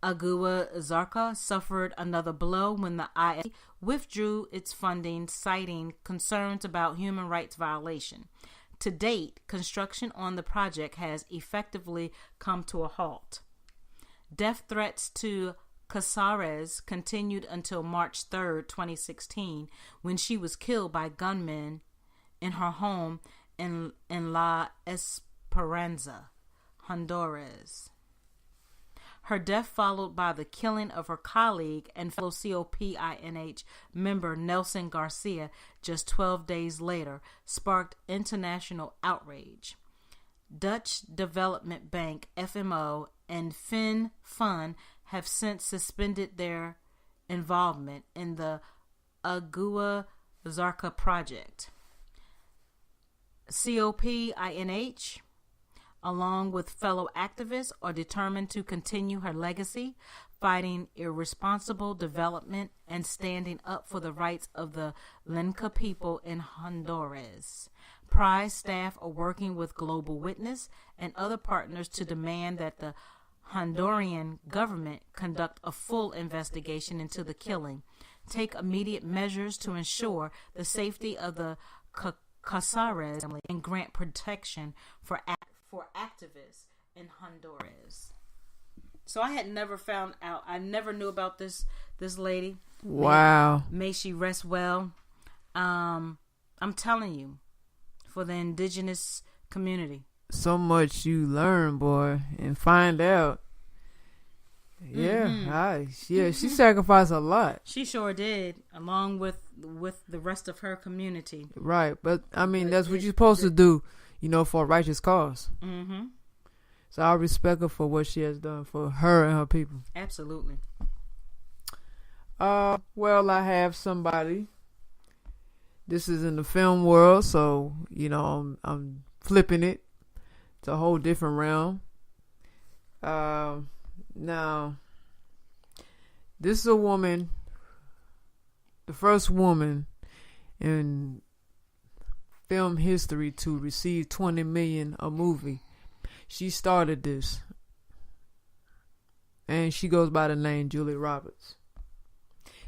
Agua Zarqa suffered another blow when the IA withdrew its funding, citing concerns about human rights violation. To date, construction on the project has effectively come to a halt. Death threats to Casares continued until March 3rd, 2016, when she was killed by gunmen in her home in La Esperanza, Honduras. Her death, followed by the killing of her colleague and fellow COPINH member Nelson Garcia just 12 days later, sparked international outrage. Dutch Development Bank, FMO, and FinFund have since suspended their involvement in the Agua Zarqa project. COPINH, along with fellow activists, are determined to continue her legacy, fighting irresponsible development and standing up for the rights of the Lenca people in Honduras. Prize staff are working with Global Witness and other partners to demand that the Honduran government conduct a full investigation into the killing, take immediate measures to ensure the safety of the Casares family, and grant protection for activists in Honduras. So I had never found out. I never knew about this lady. Wow. May she rest well. I'm telling you, for the indigenous community. So much you learn, boy, and find out. Yeah, Mm-hmm. she sacrificed a lot. She sure did, along with the rest of her community. Right, but I mean, that's what you're supposed to do, for a righteous cause. Mm-hmm. So I respect her for what she has done for her and her people. Absolutely. Well, I have somebody. This is in the film world, so I'm flipping it to a whole different realm. Now, this is a woman, the first woman in film history to receive $20 million a movie. She started this, and she goes by the name Julia Roberts.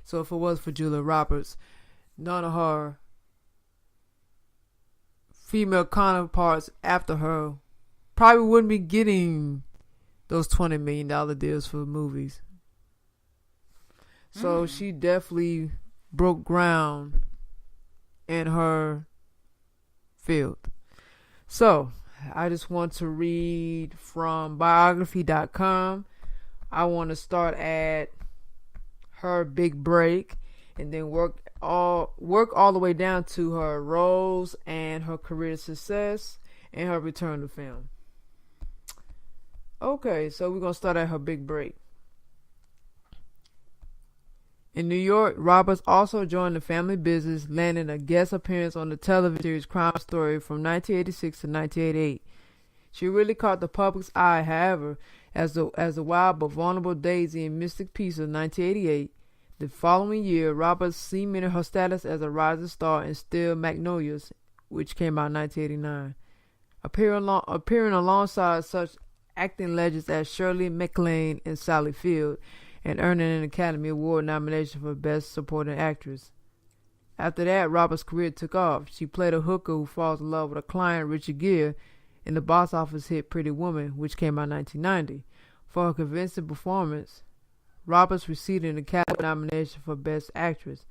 So if it was for Julia Roberts, none of her female counterparts after her probably wouldn't be getting those $20 million deals for movies. So she definitely broke ground in her field. So I just want to read from biography.com. I want to start at her big break and then work all the way down to her roles and her career success and her return to film. Okay, so we're going to start at her big break. In New York, Roberts also joined the family business, landing a guest appearance on the television series Crime Story from 1986 to 1988. She really caught the public's eye, however, as the wild but vulnerable Daisy in Mystic Pizza of 1988. The following year, Roberts cemented her status as a rising star in Steel Magnolias, which came out in 1989. Appearing alongside such acting legends as Shirley MacLaine and Sally Field, and earning an Academy Award nomination for Best Supporting Actress. After that, Roberts' career took off. She played a hooker who falls in love with a client, Richard Gere, in the box office hit Pretty Woman, which came out in 1990. For her convincing performance, Roberts received an Academy nomination for Best Actress.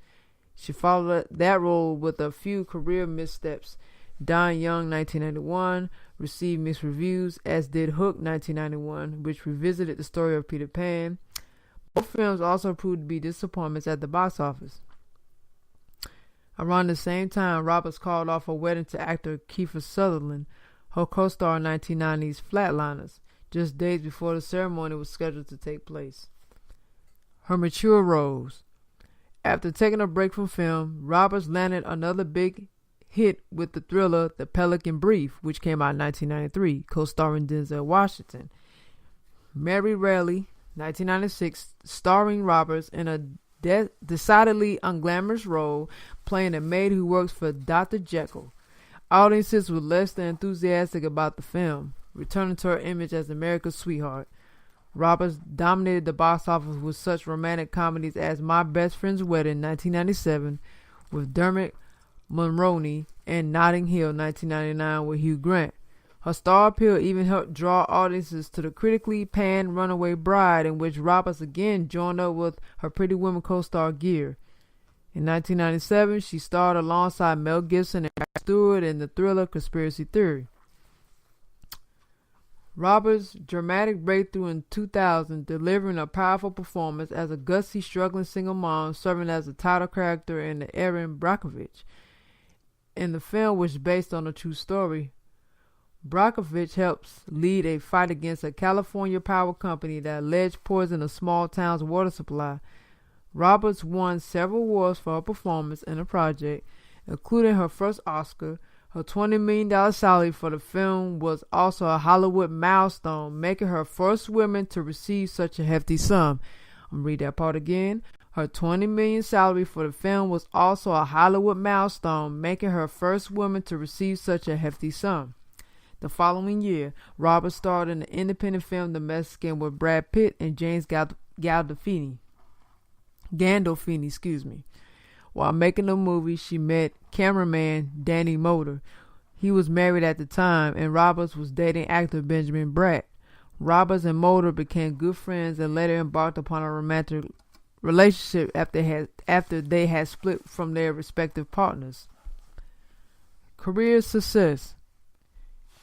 She followed that role with a few career missteps. Dying Young, 1991, received mixed reviews, as did Hook, 1991, which revisited the story of Peter Pan. Both films also proved to be disappointments at the box office. Around the same time, Roberts called off her wedding to actor Kiefer Sutherland, her co-star in 1990's Flatliners, just days before the ceremony was scheduled to take place. Her mature roles. After taking a break from film, Roberts landed another big hit with the thriller The Pelican Brief, which came out in 1993, co-starring Denzel Washington. Mary Reilly, 1996, starring Roberts in a decidedly unglamorous role, playing a maid who works for Dr. Jekyll. Audiences were less than enthusiastic about the film, returning to her image as America's sweetheart. Roberts dominated the box office with such romantic comedies as My Best Friend's Wedding, 1997, with Dermot Mulroney, and Notting Hill, 1999, with Hugh Grant. Her star appeal even helped draw audiences to the critically panned Runaway Bride, in which Roberts again joined up with her Pretty Woman co-star Gere. In 1997, she starred alongside Mel Gibson and Patrick Stewart in the thriller Conspiracy Theory. Roberts' dramatic breakthrough in 2000, delivering a powerful performance as a gutsy, struggling single mom, serving as the title character in the Erin Brockovich. In the film, which is based on a true story, Brockovich helps lead a fight against a California power company that alleged poisoned a small town's water supply. Roberts won several awards for her performance in the project, including her first Oscar. Her $20 million salary for the film was also a Hollywood milestone, making her first woman to receive such a hefty sum. I'm going to read that part again. Her $20 million salary for the film was also a Hollywood milestone, making her first woman to receive such a hefty sum. The following year, Roberts starred in the independent film The Mexican with Brad Pitt and James Gandolfini. While making the movie, she met cameraman Danny Moder. He was married at the time, and Roberts was dating actor Benjamin Bratt. Roberts and Moder became good friends and later embarked upon a romantic relationship after they had split from their respective partners. Career success.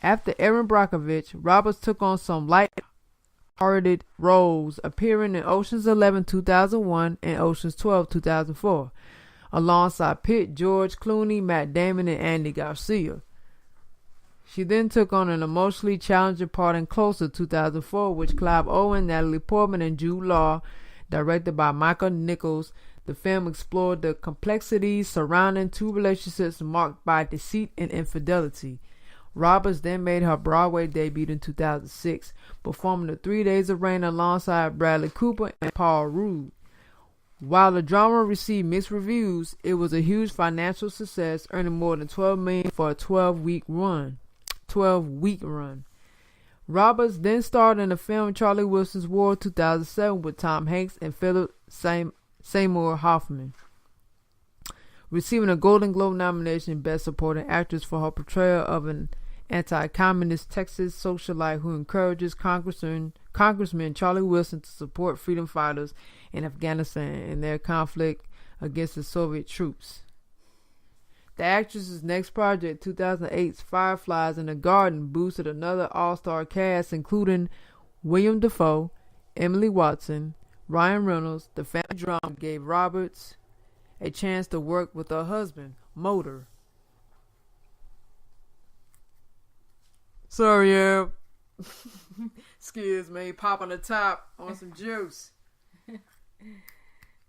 After Erin Brockovich, Roberts took on some light-hearted roles, appearing in Ocean's 11 2001 and Ocean's 12 2004, alongside Pitt, George Clooney, Matt Damon, and Andy Garcia. She then took on an emotionally challenging part in Closer 2004, with Clive Owen, Natalie Portman, and Jude Law, directed by Michael Nichols. The film explored the complexities surrounding two relationships marked by deceit and infidelity. Roberts then made her Broadway debut in 2006, performing the 3 Days of Rain alongside Bradley Cooper and Paul Rudd. While the drama received mixed reviews, it was a huge financial success, earning more than $12 million for a 12-week run. Roberts then starred in the film Charlie Wilson's War 2007 with Tom Hanks and Philip Seymour Hoffman, receiving a Golden Globe nomination Best Supporting Actress for her portrayal of an anti-communist Texas socialite who encourages Congressman Charlie Wilson to support freedom fighters in Afghanistan in their conflict against the Soviet troops. The actress's next project, 2008's Fireflies in the Garden, boosted another all-star cast including William Dafoe, Emily Watson, Ryan Reynolds. The family drama gave Roberts a chance to work with her husband, Moder. Sorry, excuse me, pop on the top on some juice.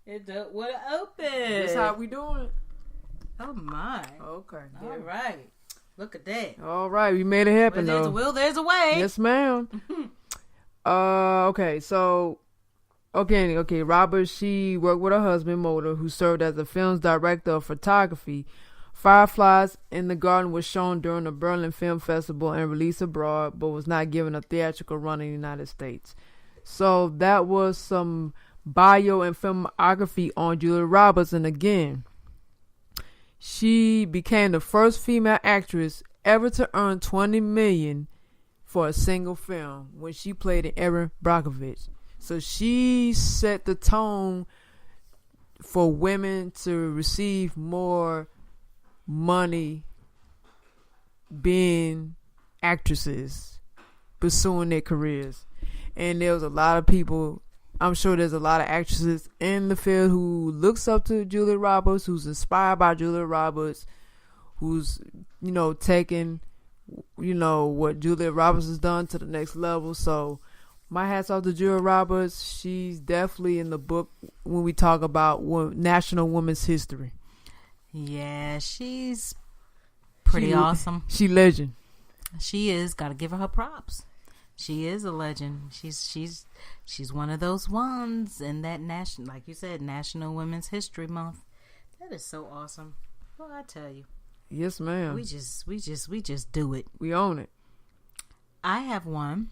It would open. That's how we doing it. Oh my. Okay. All right. Look at that. All right, we made it happen. Where there's a will, there's a way. Yes, ma'am. Okay, so Okay, Robert, she worked with her husband, Moder, who served as the film's director of photography. Fireflies in the Garden was shown during the Berlin Film Festival and released abroad, but was not given a theatrical run in the United States. So that was some bio and filmography on Julia Roberts, and again, she became the first female actress ever to earn $20 million for a single film when she played in Erin Brockovich. So she set the tone for women to receive more money being actresses, pursuing their careers. And there was a lot of people, I'm sure there's a lot of actresses in the field who looks up to Julia Roberts, who's inspired by Julia Roberts, who's, taking, what Julia Roberts has done to the next level. So my hat's off to Julia Roberts. She's definitely in the book when we talk about National Women's History. Yeah, she's pretty awesome. She legend. She is. Got to give her props. She is a legend. She's one of those ones in that national, like you said, National Women's History Month. That is so awesome. Well, I tell you. Yes, ma'am. We just do it. We own it. I have one.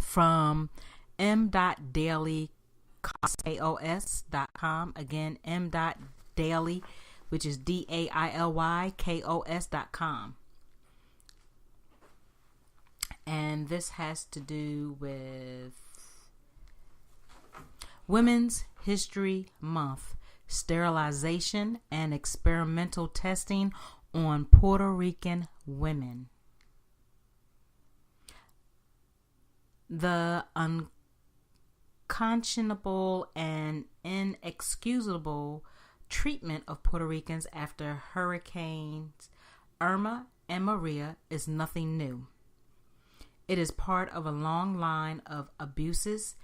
from m.dailykos.com. Again, m.daily, which is DAILYKOS.com. And this has to do with Women's History Month, sterilization and experimental testing on Puerto Rican women. The unconscionable and inexcusable treatment of Puerto Ricans after Hurricanes Irma and Maria is nothing new. It is part of a long line of abuses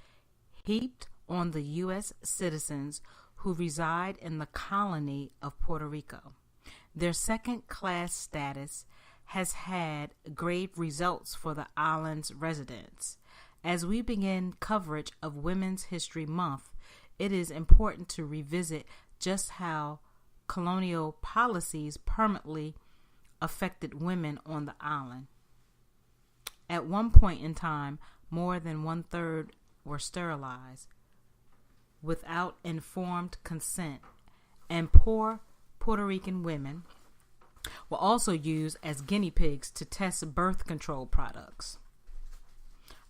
heaped on the U.S. citizens who reside in the colony of Puerto Rico. Their second-class status has had grave results for the island's residents. As we begin coverage of Women's History Month, it is important to revisit just how colonial policies permanently affected women on the island. At one point in time, more than 1/3 were sterilized without informed consent, and poor Puerto Rican women were also used as guinea pigs to test birth control products.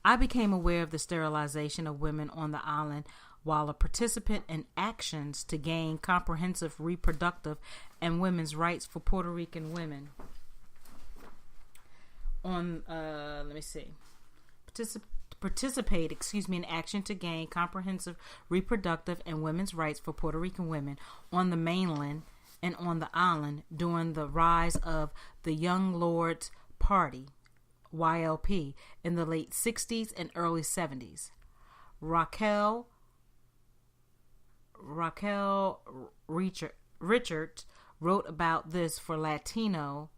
I became aware of the sterilization of women on the island while a participant in actions to gain comprehensive reproductive and women's rights for Puerto Rican women. Participate in action to gain comprehensive reproductive and women's rights for Puerto Rican women on the mainland and on the island during the rise of the Young Lords Party, YLP, in the late 60s and early 70s. Raquel Richards wrote about this for Latina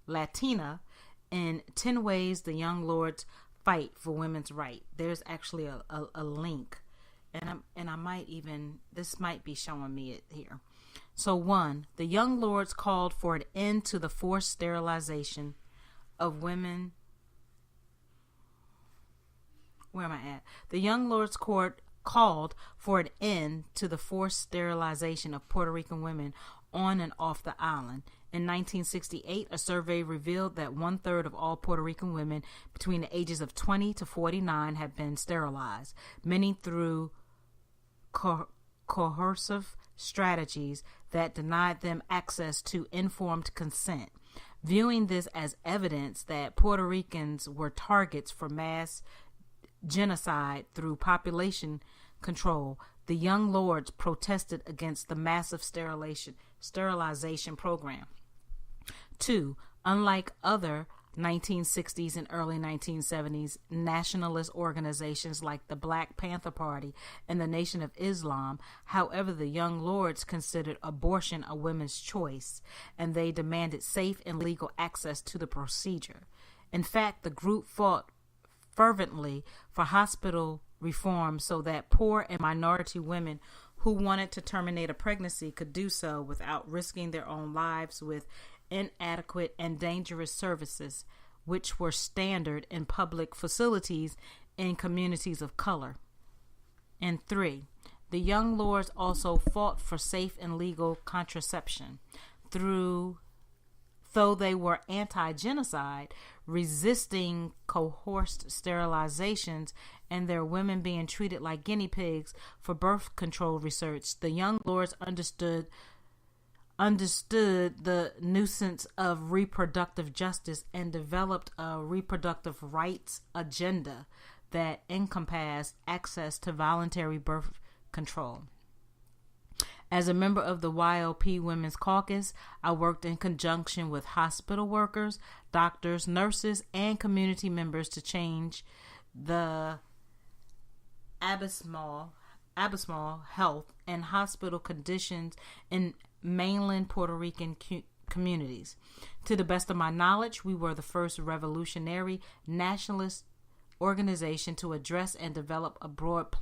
in 10 Ways the Young Lords Fight for Women's Rights. There's actually a link, and I might even, this might be showing me it here. So 1, the Young Lords called for an end to the forced sterilization of women. Where am I at? The Young Lords Court called for an end to the forced sterilization of Puerto Rican women on and off the island. In 1968, a survey revealed that 1/3 of all Puerto Rican women between the ages of 20 to 49 had been sterilized, many through coercive strategies that denied them access to informed consent. Viewing this as evidence that Puerto Ricans were targets for mass genocide through population control, the Young Lords protested against the massive sterilization program. 2, unlike other 1960s and early 1970s nationalist organizations like the Black Panther Party and the Nation of Islam, however, the Young Lords considered abortion a women's choice, and they demanded safe and legal access to the procedure. In fact, the group fought fervently for hospital reform so that poor and minority women who wanted to terminate a pregnancy could do so without risking their own lives with inadequate and dangerous services, which were standard in public facilities in communities of color. And 3, the Young Lords also fought for safe and legal contraception. Though they were anti-genocide, resisting coerced sterilizations and their women being treated like guinea pigs for birth control research, the Young Lords understood the nuisance of reproductive justice and developed a reproductive rights agenda that encompassed access to voluntary birth control. As a member of the YLP Women's Caucus, I worked in conjunction with hospital workers, doctors, nurses, and community members to change the abysmal health and hospital conditions in mainland Puerto Rican communities. To the best of my knowledge, we were the first revolutionary nationalist organization to address and develop a broad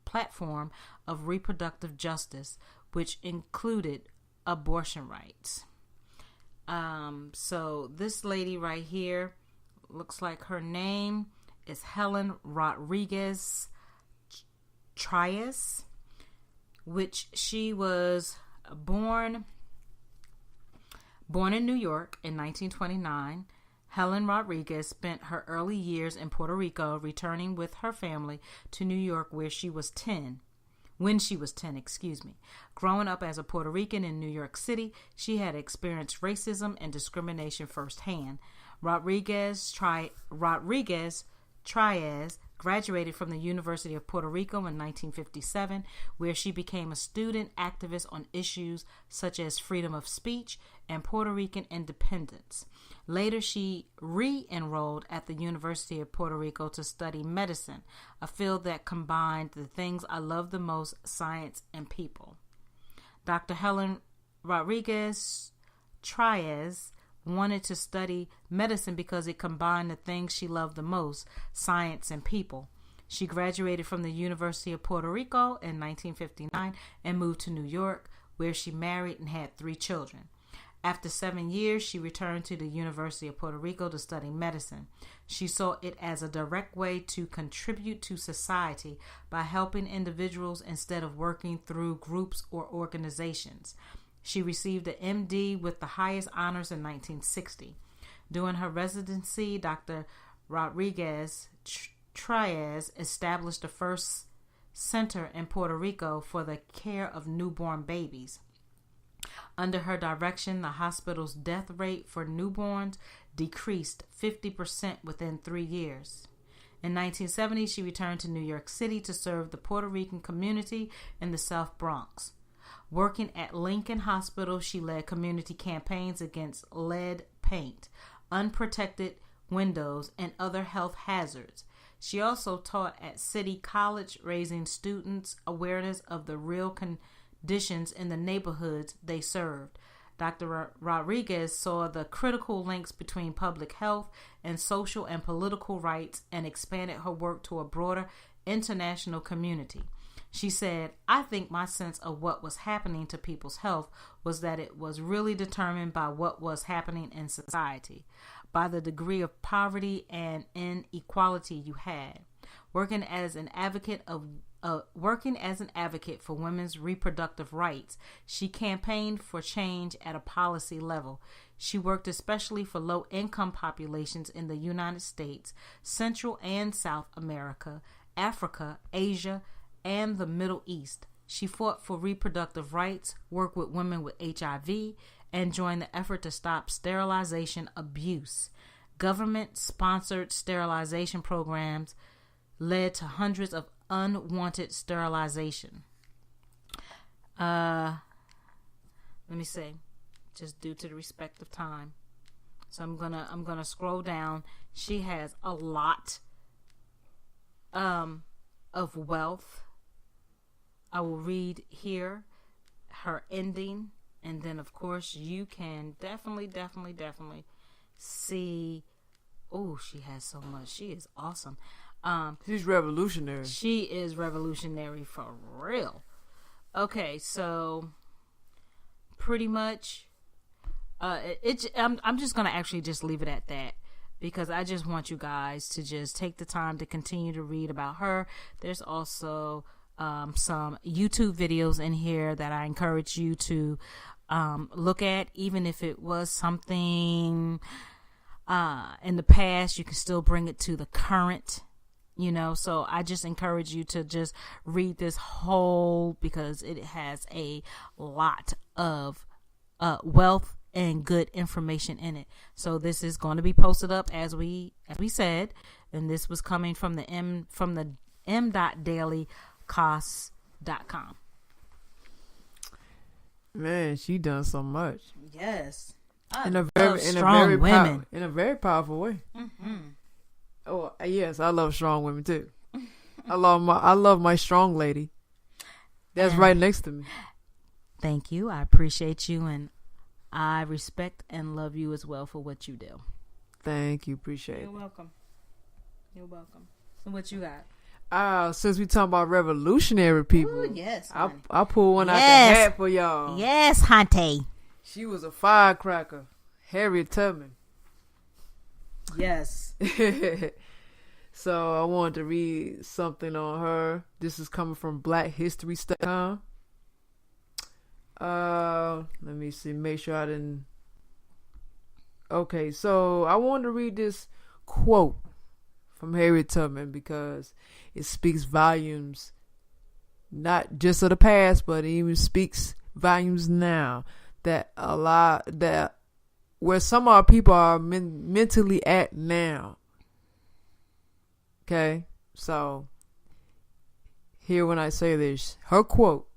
platform of reproductive justice, which included abortion rights. So this lady right here, looks like her name is Helen Rodriguez Trias, which she was born in New York in 1929. Helen Rodriguez spent her early years in Puerto Rico, returning with her family to New York when she was 10. Growing up as a Puerto Rican in New York City, she had experienced racism and discrimination firsthand. Rodriguez Trias graduated from the University of Puerto Rico in 1957, where she became a student activist on issues such as freedom of speech and Puerto Rican independence. Later, she re-enrolled at the University of Puerto Rico to study medicine, a field that combined the things I love the most, science and people. Dr. Helen Rodriguez Trias wanted to study medicine because it combined the things she loved the most, science and people. She graduated from the University of Puerto Rico in 1959 and moved to New York, where she married and had 3 children. After 7 years, she returned to the University of Puerto Rico to study medicine. She saw it as a direct way to contribute to society by helping individuals instead of working through groups or organizations. She received an MD with the highest honors in 1960. During her residency, Dr. Rodriguez Trias established the first center in Puerto Rico for the care of newborn babies. Under her direction, the hospital's death rate for newborns decreased 50% within 3 years. In 1970, she returned to New York City to serve the Puerto Rican community in the South Bronx. Working at Lincoln Hospital, she led community campaigns against lead paint, unprotected windows, and other health hazards. She also taught at City College, raising students' awareness of the real conditions in the neighborhoods they served. Dr. Rodriguez saw the critical links between public health and social and political rights and expanded her work to a broader international community. She said, "I think my sense of what was happening to people's health was that it was really determined by what was happening in society, by the degree of poverty and inequality you had. Working as an advocate for women's reproductive rights, she campaigned for change at a policy level. She worked especially for low-income populations in the United States, Central and South America, Africa, Asia, and the Middle East. She fought for reproductive rights, worked with women with HIV, and joined the effort to stop sterilization abuse. Government-sponsored sterilization programs led to hundreds of unwanted sterilization." Let me see, just due to the respect of time. So I'm gonna scroll down. She has a lot of wealth. I will read here her ending, and then of course you can definitely see. Oh, she has so much. She is awesome. She's revolutionary. She is revolutionary for real. Okay, so pretty much, I'm just gonna actually just leave it at that, because I just want you guys to just take the time to continue to read about her. There's also some YouTube videos in here that I encourage you to look at, even if it was something in the past. You can still bring it to the current. So I just encourage you to just read this whole, because it has a lot of wealth and good information in it. So this is going to be posted up as we said, and this was coming from the m.dailycosts.com. Man, she done so much. Yes, in a very powerful way. Mm-hmm. Oh yes, I love strong women too. I love my strong lady. That's right next to me. Thank you. I appreciate you, and I respect and love you as well for what you do. Thank you. Appreciate it. You're welcome. You're welcome. So what you got? Since we talking about revolutionary people, ooh, yes, I'll pull one out the hat for y'all. Yes, Hunty. She was a firecracker, Harriet Tubman. Yes. So I wanted to read something on her. This is coming from blackhistory.com. Let me see. Make sure I didn't. Okay, so I wanted to read this quote from Harriet Tubman because it speaks volumes, not just of the past, but it even speaks volumes now. That where some of our people are mentally at now. Okay, so here when I say this, her quote: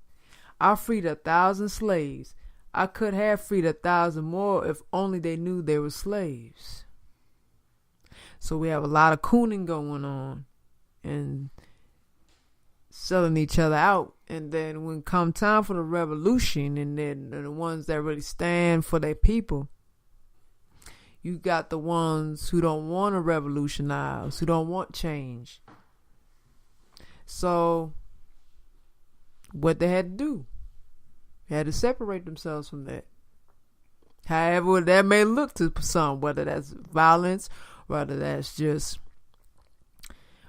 "I freed 1,000 slaves. I could have freed 1,000 more if only they knew they were slaves." So we have a lot of cooning going on and selling each other out. And then when come time for the revolution, and then the ones that really stand for their people, you got the ones who don't want to revolutionize, who don't want change. So what they had to do, they had to separate themselves from that. However that may look to some, whether that's violence, whether that's just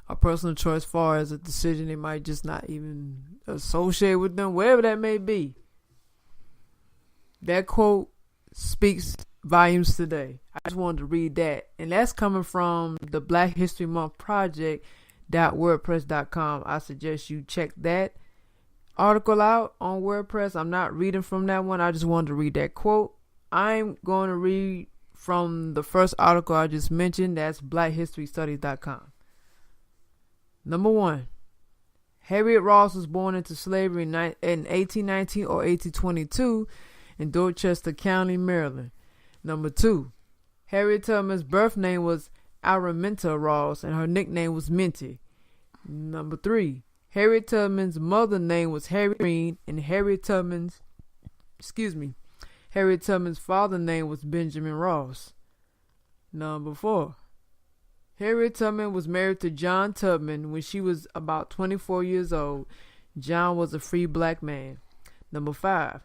a personal choice as far as a decision they might just not even associate with them, whatever that may be. That quote speaks volumes today. I just wanted to read that. And that's coming from the Black History Month Project.wordpress.com. I suggest you check that article out on WordPress. I'm not reading from that one. I just wanted to read that quote. I'm going to read from the first article I just mentioned. That's blackhistorystudies.com. Number 1. Harriet Ross was born into slavery in 1819 or 1822 in Dorchester County, Maryland. Number 2. Harriet Tubman's birth name was Araminta Ross and her nickname was Minty. Number 3. Harriet Tubman's mother name was Harriet Green and Harriet Tubman's father name was Benjamin Ross. Number 4. Harriet Tubman was married to John Tubman when she was about 24 years old. John was a free black man. Number 5.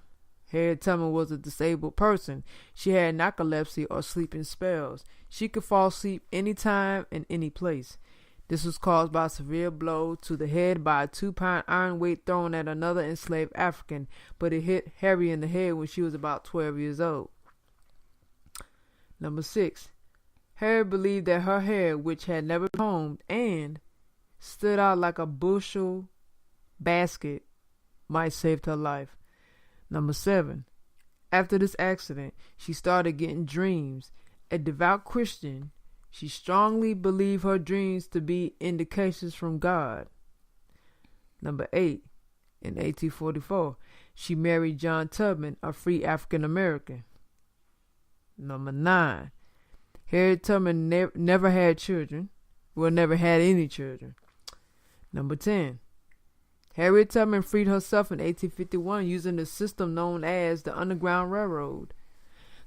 Harriet Tubman was a disabled person. She had narcolepsy or sleeping spells. She could fall asleep anytime and any place. This was caused by a severe blow to the head by a 2-pound iron weight thrown at another enslaved African, but it hit Harriet in the head when she was about 12 years old. Number 6. Harriet believed that her hair, which had never been combed and stood out like a bushel basket, might save her life. Number 7. After this accident, she started getting dreams. A devout Christian, she strongly believed her dreams to be indications from God. Number 8. In 1844, she married John Tubman, a free African American. Number 9. Harriet Tubman never had children. Well, never had any children. Number 10. Harriet Tubman freed herself in 1851 using the system known as the Underground Railroad.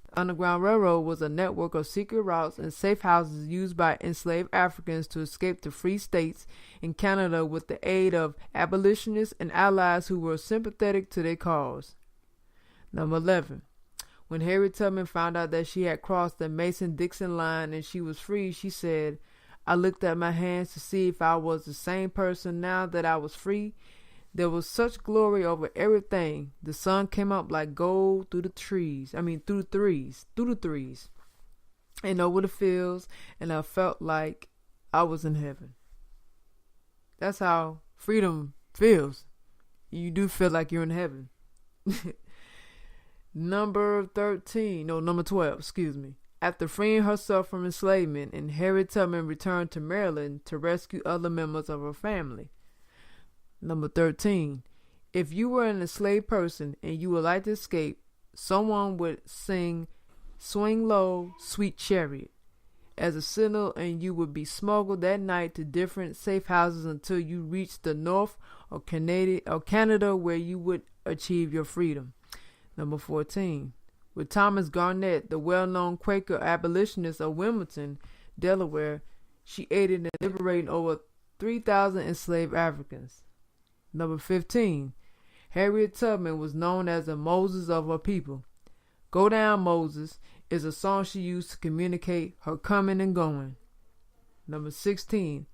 The Underground Railroad was a network of secret routes and safe houses used by enslaved Africans to escape to free states in Canada with the aid of abolitionists and allies who were sympathetic to their cause. Number 11. When Harriet Tubman found out that she had crossed the Mason-Dixon line and she was free, she said, "I looked at my hands to see if I was the same person now that I was free. There was such glory over everything. The sun came up like gold through the trees. Through the trees, and over the fields, and I felt like I was in heaven." That's how freedom feels. You do feel like you're in heaven. Number 12, After freeing herself from enslavement, and Harriet Tubman returned to Maryland to rescue other members of her family. Number 13. If you were an enslaved person and you would like to escape, someone would sing "Swing Low, Sweet Chariot" as a signal, and you would be smuggled that night to different safe houses until you reached the North or Canada, where you would achieve your freedom. Number 14. With Thomas Garnett, the well-known Quaker abolitionist of Wilmington, Delaware, she aided in liberating over 3,000 enslaved Africans. Number 15. Harriet Tubman was known as the Moses of her people. "Go Down, Moses" is a song she used to communicate her coming and going. Number 16.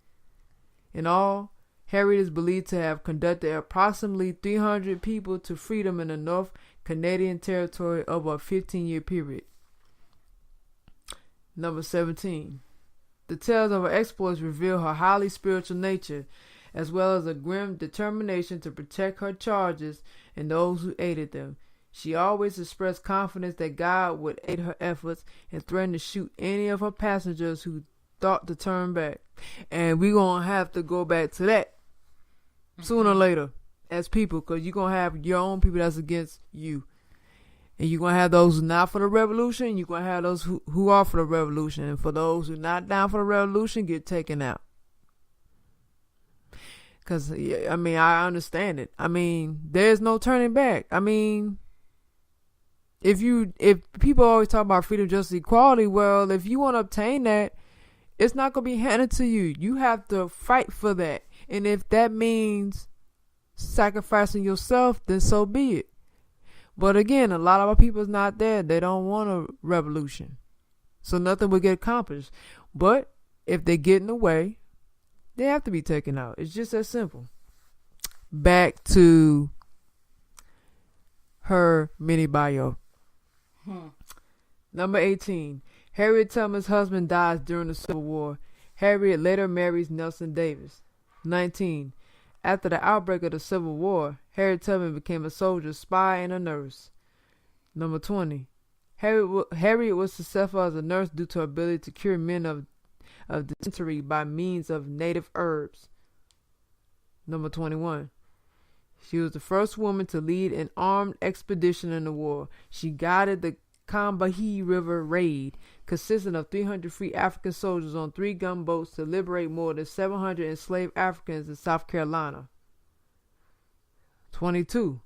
In all, Harriet is believed to have conducted approximately 300 people to freedom in the North Canadian Territory over a 15-year period. Number 17. The tales of her exploits reveal her highly spiritual nature, as well as a grim determination to protect her charges and those who aided them. She always expressed confidence that God would aid her efforts and threatened to shoot any of her passengers who thought to turn back. And we're going to have to go back to that sooner or later as people, because you're going to have your own people that's against you. And you're going to have those who are not for the revolution. You're going to have those who are for the revolution. And for those who are not down for the revolution, get taken out. Because, I mean, I understand it. I mean, there's no turning back. I mean, if people always talk about freedom, justice, equality, well, if you want to obtain that, it's not going to be handed to you. You have to fight for that. And if that means sacrificing yourself, then so be it. But again, a lot of our people is not there. They don't want a revolution. So nothing will get accomplished. But if they get in the way, they have to be taken out. It's just that simple. Back to her mini bio. Number 18. Harriet Tubman's husband dies during the Civil War. Harriet later marries Nelson Davis. 19. After the outbreak of the Civil War, Harriet Tubman became a soldier, spy, and a nurse. Number 20. Harriet was successful as a nurse due to her ability to cure men of dysentery by means of native herbs. Number 21. She was the first woman to lead an armed expedition in the war. She guided the Combahee River raid, consisting of 300 free African soldiers on 3 gunboats to liberate more than 700 enslaved Africans in South Carolina. 22.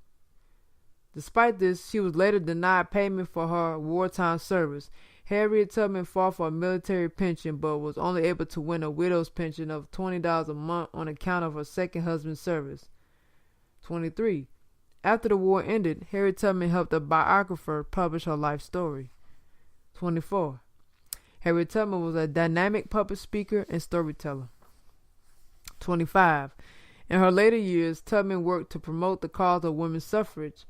Despite this, she was later denied payment for her wartime service. Harriet Tubman fought for a military pension, but was only able to win a widow's pension of $20 a month on account of her second husband's service. 23. After the war ended, Harriet Tubman helped a biographer publish her life story. 24. Harriet Tubman was a dynamic public speaker and storyteller. 25. In her later years, Tubman worked to promote the cause of women's suffrage.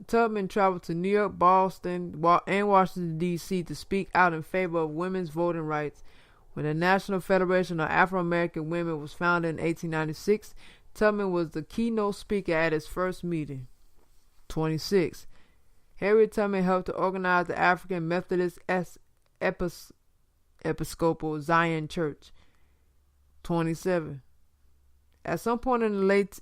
Tubman traveled to New York, Boston, and Washington, D.C. to speak out in favor of women's voting rights. When the National Federation of Afro-American Women was founded in 1896, Tubman was the keynote speaker at its first meeting. 26. Harriet Tubman helped to organize the African Methodist Episcopal Zion Church. 27. At some point in the late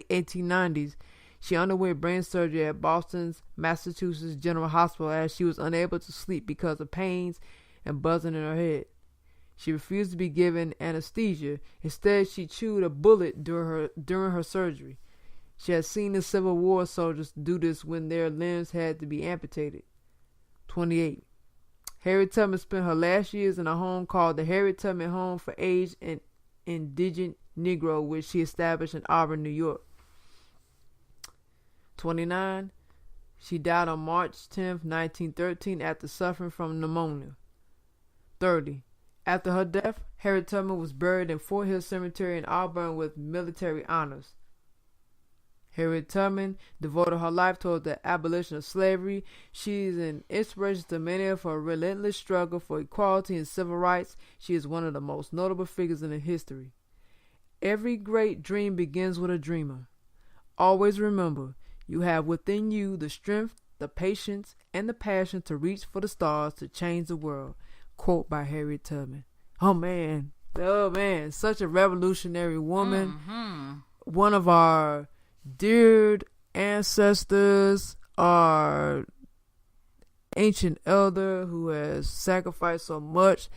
1890s, she underwent brain surgery at Boston's Massachusetts General Hospital as she was unable to sleep because of pains and buzzing in her head. She refused to be given anesthesia. Instead, she chewed a bullet during her surgery. She had seen the Civil War soldiers do this when their limbs had to be amputated. 28. Harriet Tubman spent her last years in a home called the Harriet Tubman Home for Aged and Indigent Negro, which she established in Auburn, New York. 29. She died on March 10, 1913, after suffering from pneumonia. 30. After her death, Harriet Tubman was buried in Fort Hill Cemetery in Auburn with military honors. Harriet Tubman devoted her life toward the abolition of slavery. She is an inspiration to many of her relentless struggle for equality and civil rights. She is one of the most notable figures in history. Every great dream begins with a dreamer. Always remember, you have within you the strength, the patience, and the passion to reach for the stars to change the world. Quote by Harriet Tubman. Oh man, such a revolutionary woman. Mm-hmm. One of our dear ancestors, our ancient elder who has sacrificed so much.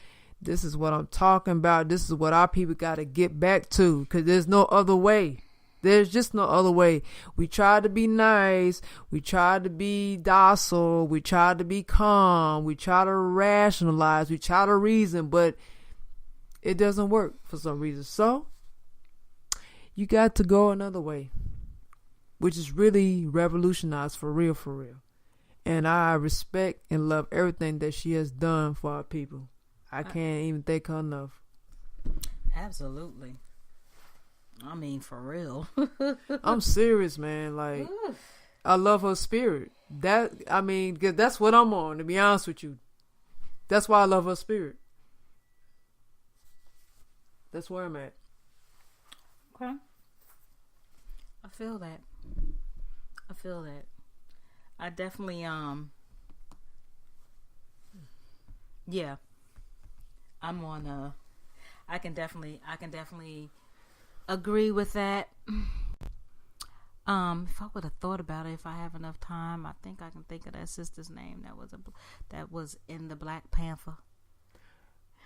This is what I'm talking about. This is what our people got to get back to, because there's no other way. There's just no other way. We try to be nice. We try to be docile. We try to be calm. We try to rationalize. We try to reason, but it doesn't work for some reason. So you got to go another way, which is really revolutionized for real, for real. And I respect and love everything that she has done for our people. I can't even thank her enough. Absolutely. I mean, for real. I'm serious, man. Like, I love her spirit. 'Cause that's what I'm on, to be honest with you. That's why I love her spirit. That's where I'm at. Okay. I feel that. I definitely, yeah. I'm on, I can definitely agree with that. If I would have thought about it, if I have enough time, I think I can think of that sister's name that was in the Black Panther.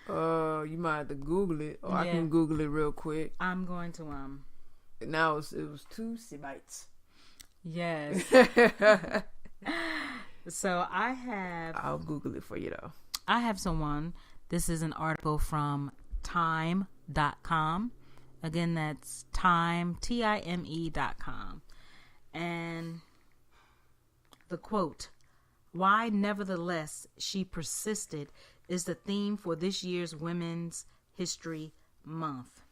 You might have to Google it, or I can Google it real quick. I'm going to Now it was 2 Semites. Yes. So I'll Google it for you though. I have someone. This is an article from time.com. Again, that's time.com. And the quote, "Why nevertheless she persisted," is the theme for this year's Women's History Month.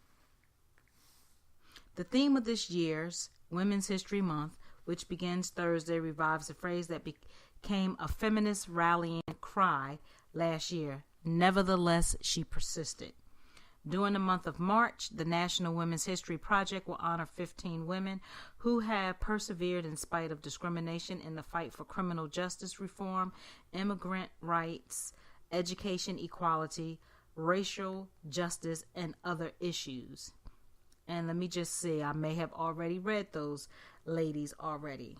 The theme of this year's Women's History Month, which begins Thursday, revives a phrase that became a feminist rallying cry last year. Nevertheless, she persisted. During the month of March, the National Women's History Project will honor 15 women who have persevered in spite of discrimination in the fight for criminal justice reform, immigrant rights, education equality, racial justice, and other issues. And let me just see, I may have already read those ladies already.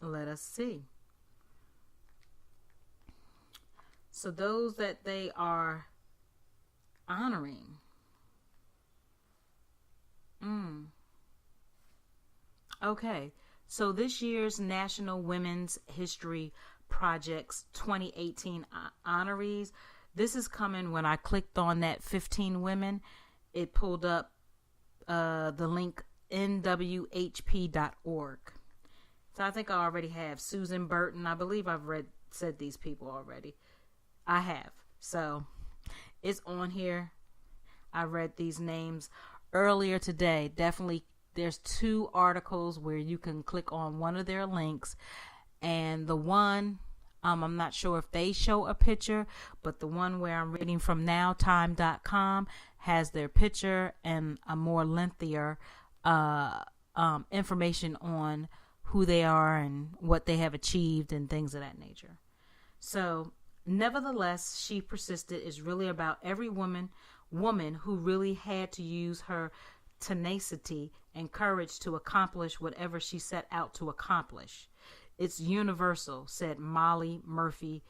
Let us see. So those that they are honoring. Okay. So this year's National Women's History Project's 2018 honorees. This is coming when I clicked on that 15 women. It pulled up the link nwhp.org. So I think I already have Susan Burton. I believe I've said these people already. I have. So it's on here. I read these names earlier today. Definitely, there's 2 articles where you can click on one of their links. And the one, I'm not sure if they show a picture, but the one where I'm reading from now, time.com, has their picture and a more lengthier information on who they are and what they have achieved and things of that nature. So, nevertheless, she persisted is really about every woman who really had to use her tenacity and courage to accomplish whatever she set out to accomplish. It's universal, said Molly Murphy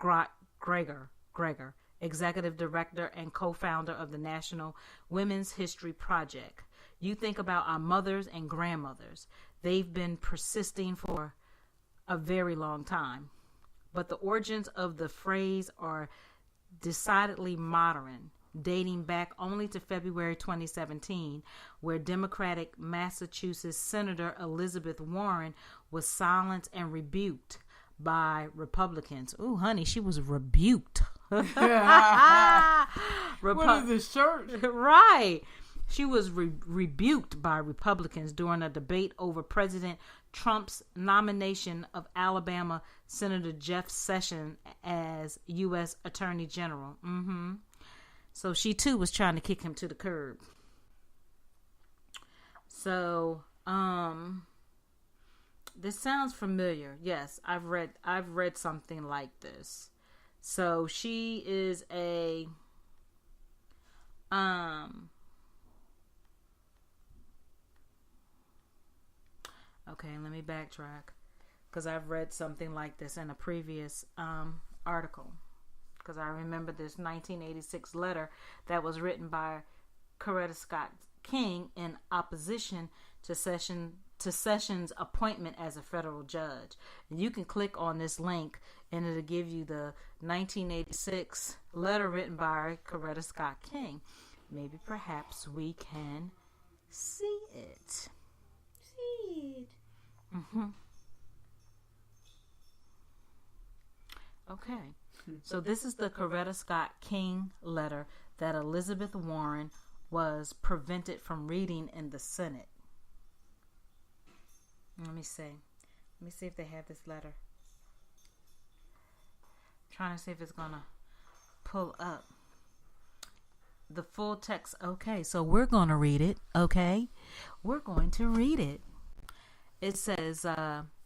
McGregor, executive director and co-founder of the National Women's History Project. You think about our mothers and grandmothers. They've been persisting for a very long time. But the origins of the phrase are decidedly modern, dating back only to February 2017, where Democratic Massachusetts Senator Elizabeth Warren was silenced and rebuked by Republicans. Ooh, honey, she was rebuked. What is this, church? Right. She was rebuked by Republicans during a debate over President Trump's nomination of Alabama Senator Jeff Sessions as U.S. Attorney General. So she too was trying to kick him to the curb. So, this sounds familiar. Yes, I've read something like this. So she is a okay, let me backtrack, because I've read something like this in a previous article, because I remember this 1986 letter that was written by Coretta Scott King in opposition to Sessions' appointment as a federal judge. And you can click on this link and it'll give you the 1986 letter written by Coretta Scott King. Maybe perhaps we can see it. Okay. So this is the Coretta Scott King letter that Elizabeth Warren was prevented from reading in the Senate. Let me see. Let me see if they have this letter. I'm trying to see if it's going to pull up the full text. Okay, so we're going to read it. Okay, we're going to read it. It says,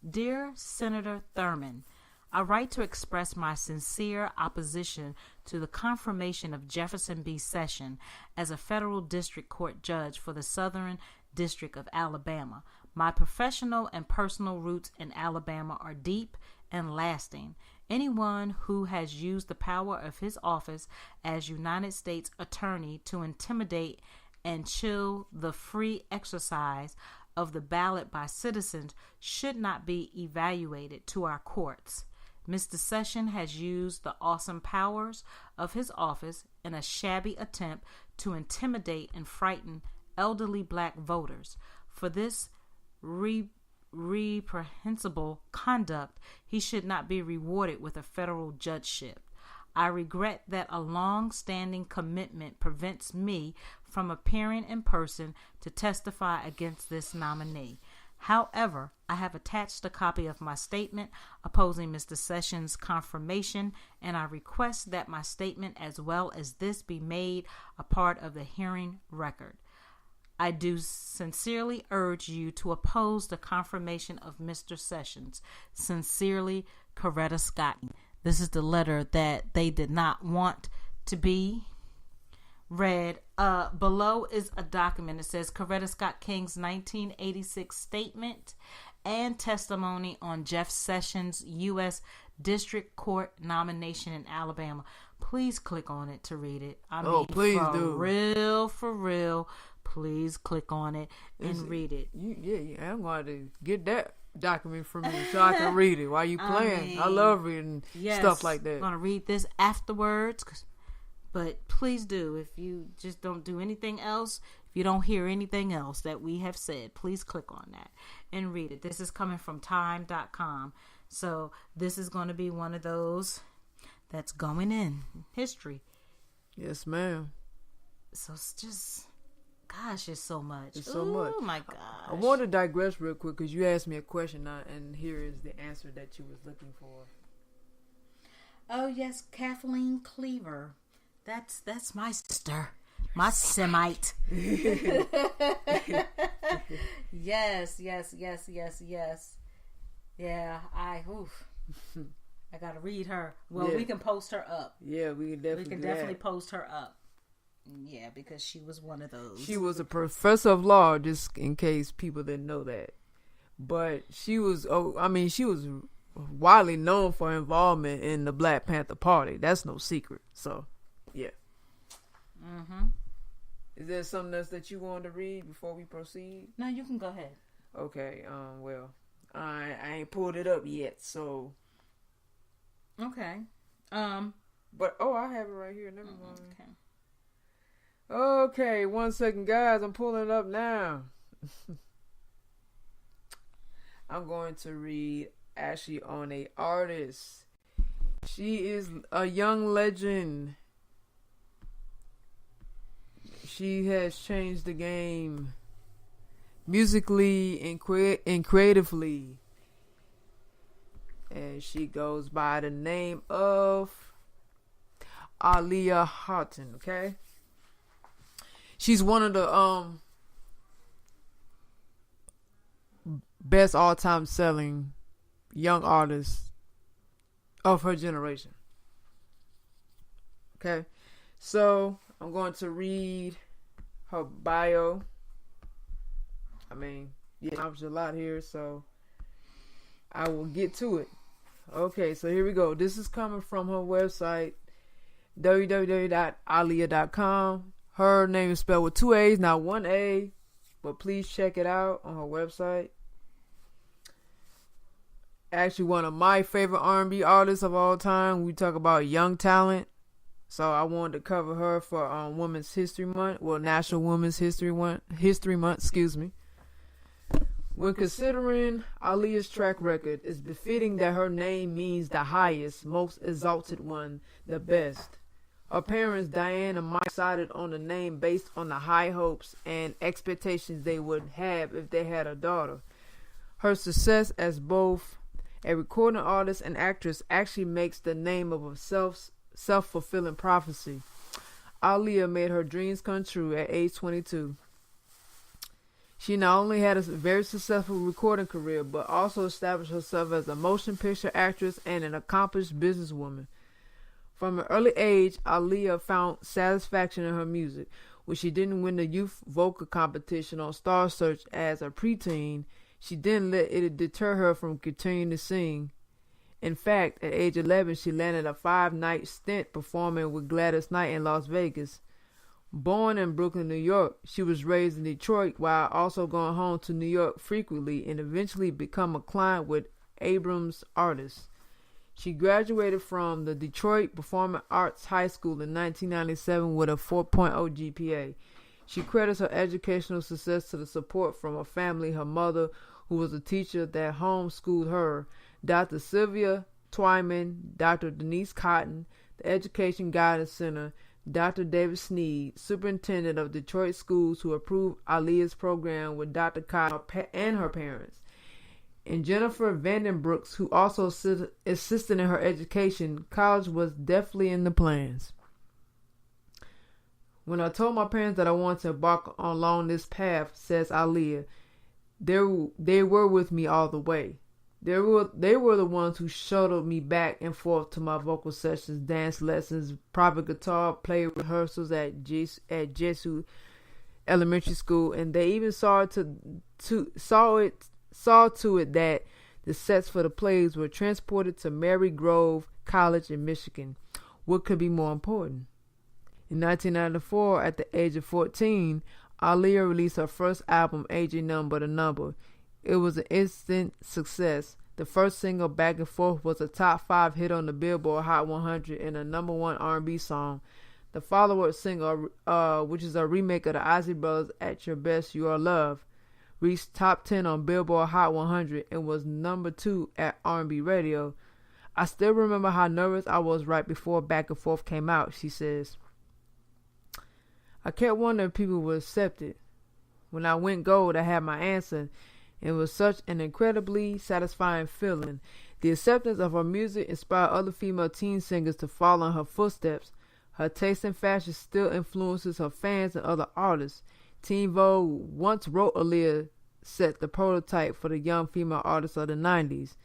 Dear Senator Thurmond, I write to express my sincere opposition to the confirmation of Jefferson B. Sessions as a federal district court judge for the Southern District of Alabama. My professional and personal roots in Alabama are deep and lasting. Anyone who has used the power of his office as United States Attorney to intimidate and chill the free exercise of the ballot by citizens should not be evaluated to our courts. Mr. Sessions has used the awesome powers of his office in a shabby attempt to intimidate and frighten elderly black voters. For this reprehensible conduct, he should not be rewarded with a federal judgeship. I regret that a long-standing commitment prevents me from appearing in person to testify against this nominee. However, I have attached a copy of my statement opposing Mr. Sessions' confirmation, and I request that my statement as well as this be made a part of the hearing record. I do sincerely urge you to oppose the confirmation of Mr. Sessions. Sincerely, Coretta Scott. This is the letter that they did not want to be read. Below is a document. It says Coretta Scott King's 1986 statement and testimony on Jeff Sessions' U.S. District Court nomination in Alabama. Please click on it to read it. I mean, please for real. Please click on it and read it. Yeah, I'm going to get that document from you so I can read it while you playing. I love reading stuff like that. I'm going to read this afterwards, but please do. If you just don't do anything else, if you don't hear anything else that we have said, please click on that and read it. This is coming from time.com. So this is going to be one of those that's going in history. Yes, ma'am. So it's just... Gosh, it's so much. It's so much. Oh my gosh. I want to digress real quick because you asked me a question and here is the answer that you was looking for. Oh yes, Kathleen Cleaver. That's my sister. My Semite. Yes. Yeah, I gotta read her. Well, we can post her up. Yeah, we can definitely post her up. Yeah, because she was one of those. She was a professor of law, just in case people didn't know that. But she was widely known for her involvement in the Black Panther Party. That's no secret. So, yeah. Mm-hmm. Is there something else that you wanted to read before we proceed? No, you can go ahead. Okay. Well, I ain't pulled it up yet, so. Okay. But I have it right here. Never mind. Okay. Okay, 1 second, guys. I'm pulling it up now. I'm going to read actually on a artist. She is a young legend. She has changed the game musically and creatively. And she goes by the name of Aaliyah Houghton, okay? She's one of the best all-time selling young artists of her generation. Okay, so I'm going to read her bio. I mean, there's a lot here, so I will get to it. Okay, so here we go. This is coming from her website, www.aaliyah.com. Her name is spelled with 2 A's, not 1 A. But please check it out on her website. Actually, one of my favorite R&B artists of all time. We talk about young talent. So I wanted to cover her for Women's History Month. Well, National Women's History Month. Excuse me. When considering Aaliyah's track record, it's befitting that her name means the highest, most exalted one, the best. Her parents, Diane and Mike, decided on the name based on the high hopes and expectations they would have if they had a daughter. Her success as both a recording artist and actress actually makes the name of a self-fulfilling prophecy. Aaliyah made her dreams come true at age 22. She not only had a very successful recording career, but also established herself as a motion picture actress and an accomplished businesswoman. From an early age, Aaliyah found satisfaction in her music. When she didn't win the youth vocal competition on Star Search as a preteen, she didn't let it deter her from continuing to sing. In fact, at age 11, she landed a 5-night stint performing with Gladys Knight in Las Vegas. Born in Brooklyn, New York, she was raised in Detroit while also going home to New York frequently and eventually become a client with Abrams Artists. She graduated from the Detroit Performing Arts High School in 1997 with a 4.0 GPA. She credits her educational success to the support from her family, her mother, who was a teacher that homeschooled her, Dr. Sylvia Twyman, Dr. Denise Cotton, the Education Guidance Center, Dr. David Sneed, superintendent of Detroit schools, who approved Aaliyah's program with Dr. Cotton and her parents, and Jennifer Vandenbrooks, who also assisted in her education. College was definitely in the plans. When I told my parents that I wanted to embark along this path, says Aaliyah, they were with me all the way. They were the ones who shuttled me back and forth to my vocal sessions, dance lessons, private guitar play rehearsals at Jesuit Elementary School, and they even saw to it that the sets for the plays were transported to Mary Grove College in Michigan. What could be more important? In 1994, at the age of 14, Aaliyah released her first album, Ain't Nothing But a Number. It was an instant success. The first single, Back and Forth, was a top 5 hit on the Billboard Hot 100 and a number 1 R&B song. The follow-up single, which is a remake of the Isley Brothers' At Your Best, You Are Love, reached top 10 on Billboard Hot 100 and was number 2 at R&B radio. I still remember how nervous I was right before Back and Forth came out, she says. I kept wondering if people would accept it. When I went gold, I had my answer. It was such an incredibly satisfying feeling. The acceptance of her music inspired other female teen singers to follow in her footsteps. Her taste in fashion still influences her fans and other artists. Teen Vogue once wrote Aaliyah set the prototype for the young female artists of the 90s.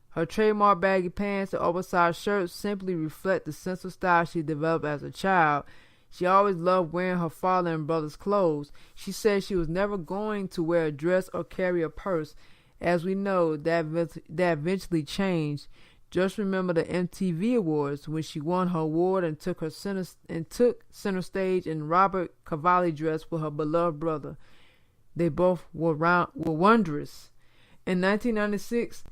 Her trademark baggy pants and oversized shirts simply reflect the sense of style she developed as a child. She always loved wearing her father and brother's clothes. She said she was never going to wear a dress or carry a purse. As we know, that eventually changed. Just remember the MTV Awards when she won her award and took center stage in Robert Cavalli dress with her beloved brother. They both were wondrous. In 1996,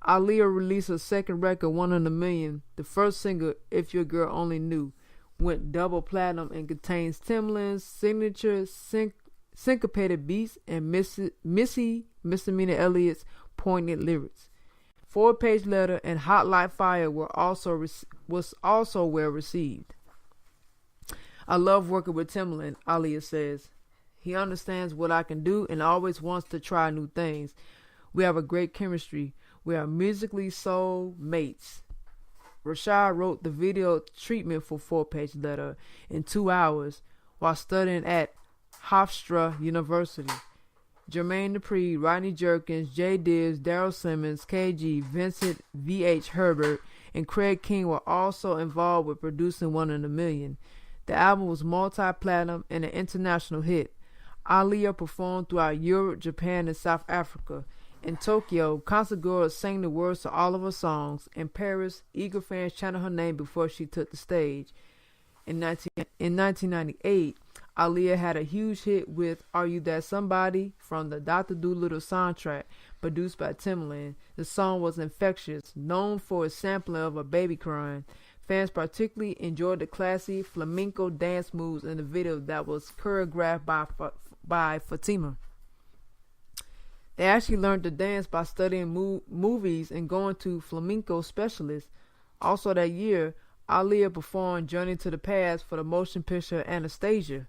Aaliyah released her second record, One in a Million. The first single, If Your Girl Only Knew, went double platinum and contains Timbaland's signature syncopated beats and Missy Misdemeanor Elliott's poignant lyrics. 4-Page Letter and Hot Like Fire was also well received. I love working with Timbaland, Aaliyah says. He understands what I can do and always wants to try new things. We have a great chemistry. We are musically soul mates. Rashad wrote the video treatment for 4-Page Letter in 2 hours while studying at Hofstra University. Jermaine Dupri, Rodney Jerkins, Jay Dibbs, Daryl Simmons, KG, Vincent V.H. Herbert, and Craig King were also involved with producing One in a Million. The album was multi-platinum and an international hit. Aaliyah performed throughout Europe, Japan, and South Africa. In Tokyo, concert goers sang the words to all of her songs. In Paris, eager fans chanted her name before she took the stage. In 1998, Aaliyah had a huge hit with Are You That Somebody from the Dr. Dolittle soundtrack, produced by Timbaland. The song was infectious, known for its sampling of a baby crying. Fans particularly enjoyed the classy flamenco dance moves in the video that was choreographed by Fatima. They actually learned to dance by studying movies and going to flamenco specialists. Also that year, Aaliyah performed Journey to the Past for the motion picture Anastasia.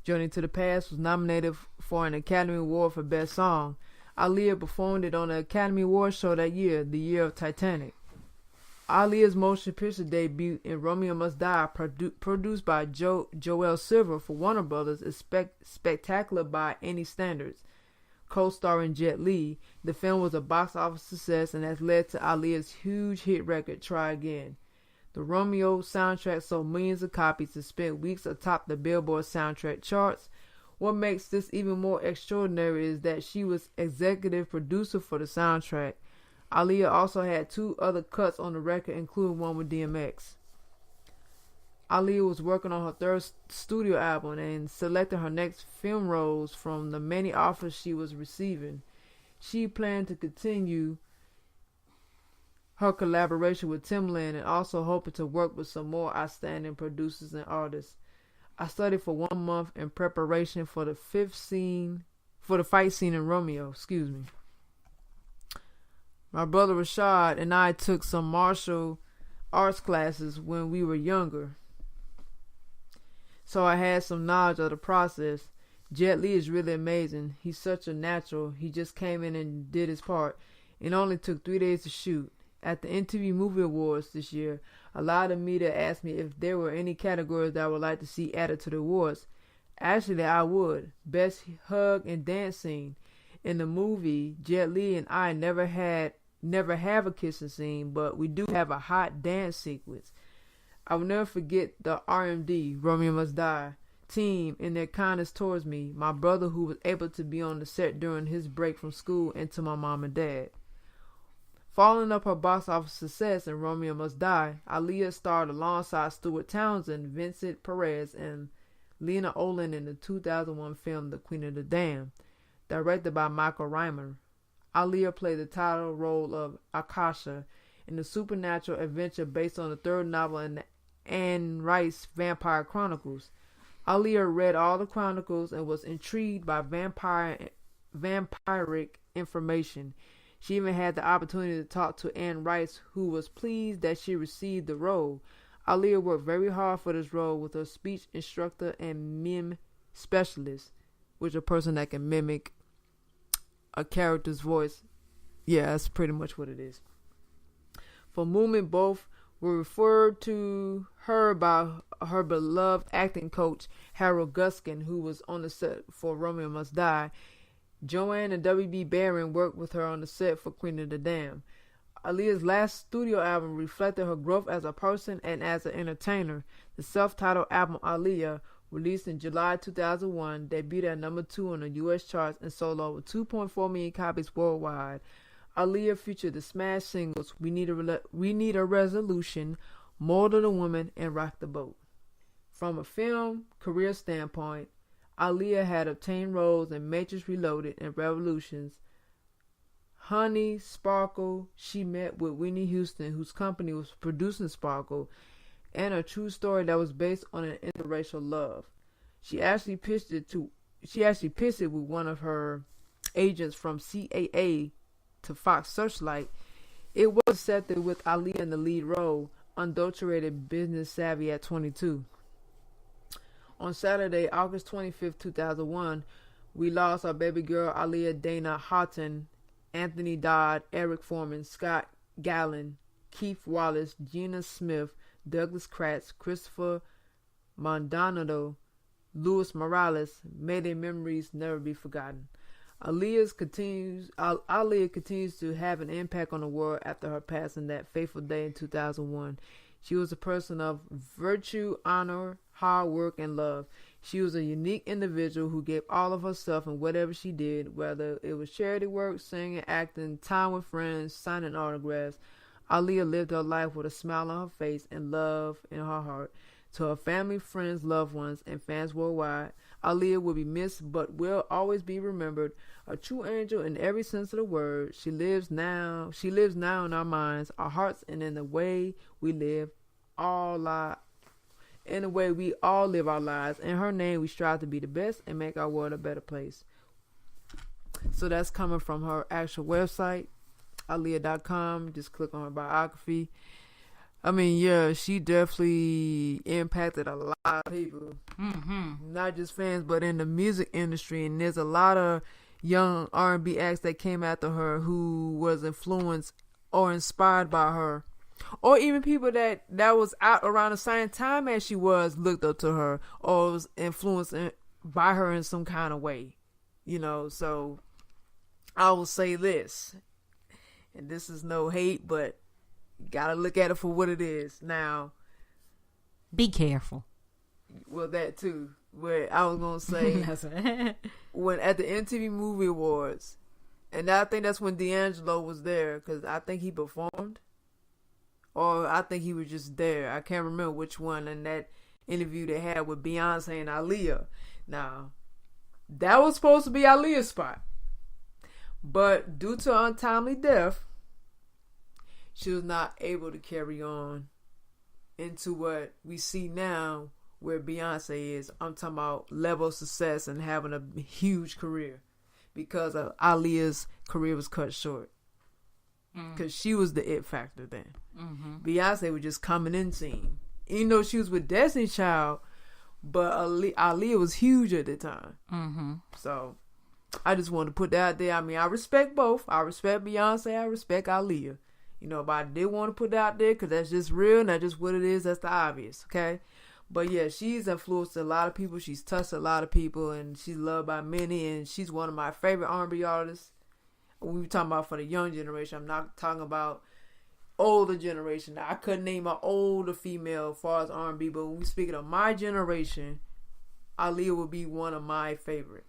Journey to the Past was nominated for an Academy Award for Best Song. Aaliyah performed it on the Academy Awards show that year, the year of Titanic. Aaliyah's motion picture debut in Romeo Must Die, produced by Joel Silver for Warner Brothers, is spectacular by any standards. Co-starring Jet Li, the film was a box office success and has led to Aaliyah's huge hit record, Try Again. The Romeo soundtrack sold millions of copies and spent weeks atop the Billboard soundtrack charts. What makes this even more extraordinary is that she was executive producer for the soundtrack. Aaliyah also had 2 other cuts on the record, including one with DMX. Aaliyah was working on her 3rd studio album and selected her next film roles from the many offers she was receiving. She planned to continue her collaboration with Timbaland and also hoping to work with some more outstanding producers and artists. I studied for 1 month in preparation for the fight scene in Romeo. My brother Rashad and I took some martial arts classes when we were younger, so I had some knowledge of the process. Jet Li is really amazing. He's such a natural. He just came in and did his part. It only took 3 days to shoot. At the MTV Movie Awards this year, a lot of media asked me if there were any categories that I would like to see added to the awards. Actually, I would. Best Hug and Dance Scene. In the movie, Jet Li and I never have a kissing scene, but we do have a hot dance sequence. I will never forget the RMD, Romeo Must Die, team and their kindness towards me, my brother who was able to be on the set during his break from school, and to my mom and dad. Following up her box office success in Romeo Must Die, Aaliyah starred alongside Stuart Townsend, Vincent Perez, and Lena Olin in the 2001 film The Queen of the Damned, directed by Michael Rymer. Aaliyah played the title role of Akasha in the supernatural adventure based on the 3rd novel in the Anne Rice Vampire Chronicles. Aaliyah read all the chronicles and was intrigued by vampiric information. She even had the opportunity to talk to Anne Rice, who was pleased that she received the role. Aaliyah worked very hard for this role with her speech instructor and mime specialist, which is a person that can mimic a character's voice. Yeah, that's pretty much what it is. For movement, both were referred to her by her beloved acting coach, Harold Guskin, who was on the set for Romeo Must Die. Joanne and W.B. Barron worked with her on the set for Queen of the Damned. Aaliyah's last studio album reflected her growth as a person and as an entertainer. The self-titled album Aaliyah, released in July 2001, debuted at number 2 on the U.S. charts and sold over 2.4 million copies worldwide. Aaliyah featured the smash singles We Need a Resolution, More Than a Woman, and Rock the Boat. From a film career standpoint, Aaliyah had obtained roles in Matrix Reloaded and Revolutions. Honey, Sparkle, she met with Whitney Houston, whose company was producing Sparkle, and a true story that was based on an interracial love. She actually pitched it with one of her agents from CAA to Fox Searchlight. It was accepted with Aaliyah in the lead role, unadulterated business savvy at 22. On Saturday, August 25th, 2001, we lost our baby girl Aaliyah Dana Houghton, Anthony Dodd, Eric Foreman, Scott Gallen, Keith Wallace, Gina Smith, Douglas Kratz, Christopher Maldonado, Luis Morales. May their memories never be forgotten. Aaliyah continues to have an impact on the world after her passing that fateful day in 2001. She was a person of virtue, honor, hard work, and love. She was a unique individual who gave all of herself in whatever she did, whether it was charity work, singing, acting, time with friends, signing autographs. Aaliyah lived her life with a smile on her face and love in her heart. To her family, friends, loved ones, and fans worldwide, Aaliyah will be missed but will always be remembered. A true angel in every sense of the word. She lives now in our minds, our hearts, and in the way we live we all live our lives. In her name, we strive to be the best and make our world a better place. So that's coming from her actual website, Aaliyah.com. Just click on her biography. I mean, yeah, she definitely impacted a lot of people. Mm-hmm. Not just fans, but in the music industry. And there's a lot of young R&B acts that came after her who was influenced or inspired by her. Or even people that was out around the same time as she was looked up to her or was influenced by her in some kind of way. You know, so I will say this. And this is no hate, but you gotta look at it for what it is. Now, be careful. Well, that too. But I was gonna say when at the MTV Movie Awards, and I think that's when D'Angelo was there because I think he performed, or I think he was just there. I can't remember which one. In that interview they had with Beyonce and Aaliyah. Now, that was supposed to be Aaliyah's spot, but due to untimely death, she was not able to carry on into what we see now where Beyonce is. I'm talking about level of success and having a huge career because of Aaliyah's career was cut short. Because she was the it factor then. Mm-hmm. Beyonce was just coming in scene. Even though she was with Destiny's Child, but Aaliyah was huge at the time. Mm-hmm. So I just wanted to put that out there. I mean, I respect both. I respect Beyonce. I respect Aaliyah. You know, but I did want to put that out there because that's just real and that's just what it is. That's the obvious, okay? But yeah, she's influenced a lot of people. She's touched a lot of people and she's loved by many. And she's one of my favorite R&B artists. We were talking about for the young generation. I'm not talking about older generation. I couldn't name an older female as far as R&B, but when we speaking of my generation, Aaliyah would be one of my favorite.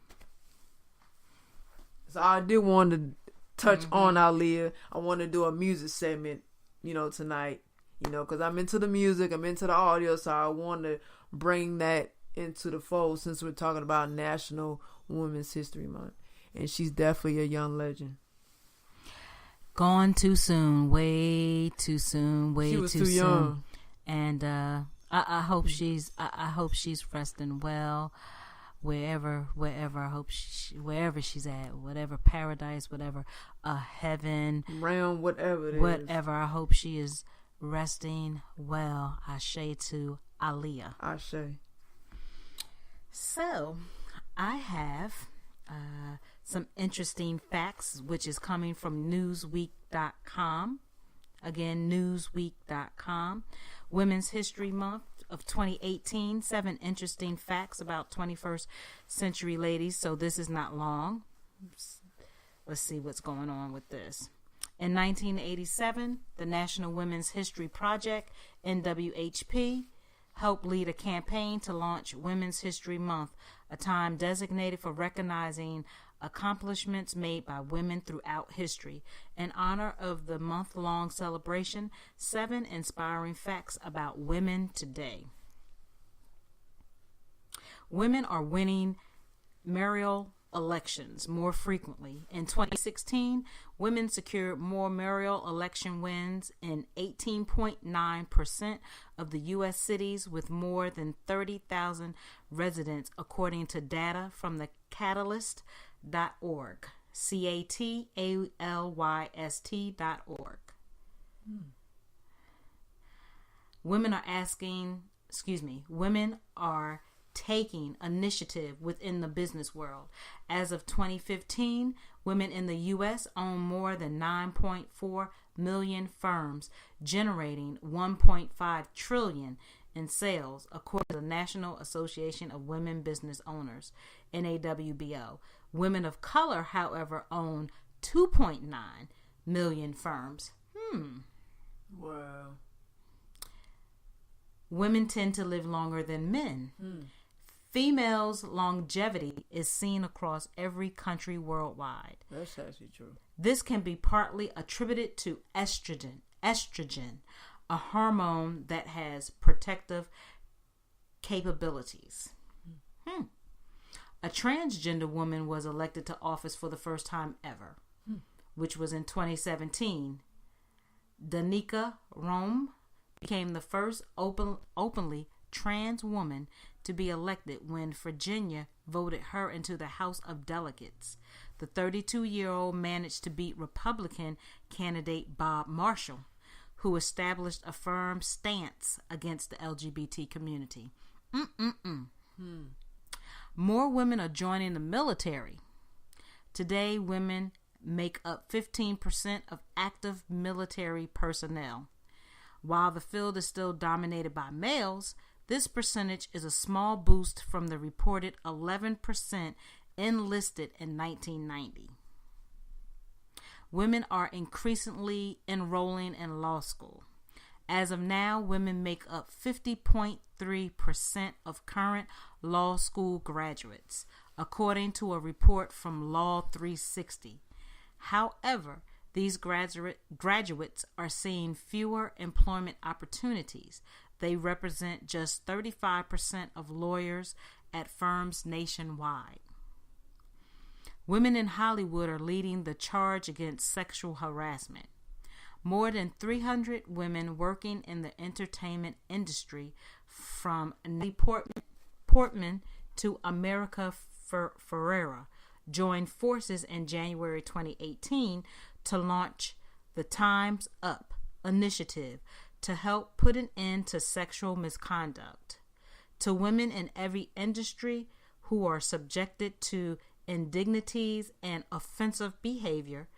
So I did want to touch on Aaliyah. I want to do a music segment, you know, tonight, you know, because I'm into the music, I'm into the audio, so I want to bring that into the fold since we're talking about National Women's History Month. And she's definitely a young legend. Gone too soon, way too soon, way too soon. Young. And I hope she's resting well, wherever I hope wherever she's at, whatever paradise, whatever heaven, realm, whatever it is. I hope she is resting well. Ashe to Aaliyah. Ashe. So, I have some interesting facts, which is coming from Newsweek.com. Again, Newsweek.com. Women's History Month of 2018. 7 interesting facts about 21st century ladies. So this is not long. Let's see what's going on with this. In 1987, the National Women's History Project, NWHP, helped lead a campaign to launch Women's History Month, a time designated for recognizing accomplishments made by women throughout history. In honor of the month-long celebration, 7 inspiring facts about women today. Women are winning mayoral elections more frequently. In 2016, women secured more mayoral election wins in 18.9% of the U.S. cities with more than 30,000 residents, according to data from the Catalyst.org. CATALYST.org. Women are taking initiative within the business world. As of 2015, women in the U.S. own more than 9.4 million firms, generating $1.5 trillion in sales, according to the National Association of Women Business Owners, NAWBO. Women of color, however, own 2.9 million firms. Wow. Women tend to live longer than men. Females' longevity is seen across every country worldwide. That's actually true. This can be partly attributed to estrogen, a hormone that has protective capabilities. A transgender woman was elected to office for the first time ever, which was in 2017. Danica Rome became the first openly trans woman to be elected when Virginia voted her into the House of Delegates. The 32-year-old managed to beat Republican candidate Bob Marshall, who established a firm stance against the LGBT community. More women are joining the military. Today, women make up 15% of active military personnel. While the field is still dominated by males, this percentage is a small boost from the reported 11% enlisted in 1990. Women are increasingly enrolling in law school. As of now, women make up 50.3% of current law school graduates, according to a report from Law 360. However, these graduates are seeing fewer employment opportunities. They represent just 35% of lawyers at firms nationwide. Women in Hollywood are leading the charge against sexual harassment. More than 300 women working in the entertainment industry, from Natalie Portman to America Ferrera, joined forces in January 2018 to launch the Time's Up initiative to help put an end to sexual misconduct. To women in every industry who are subjected to indignities and offensive behavior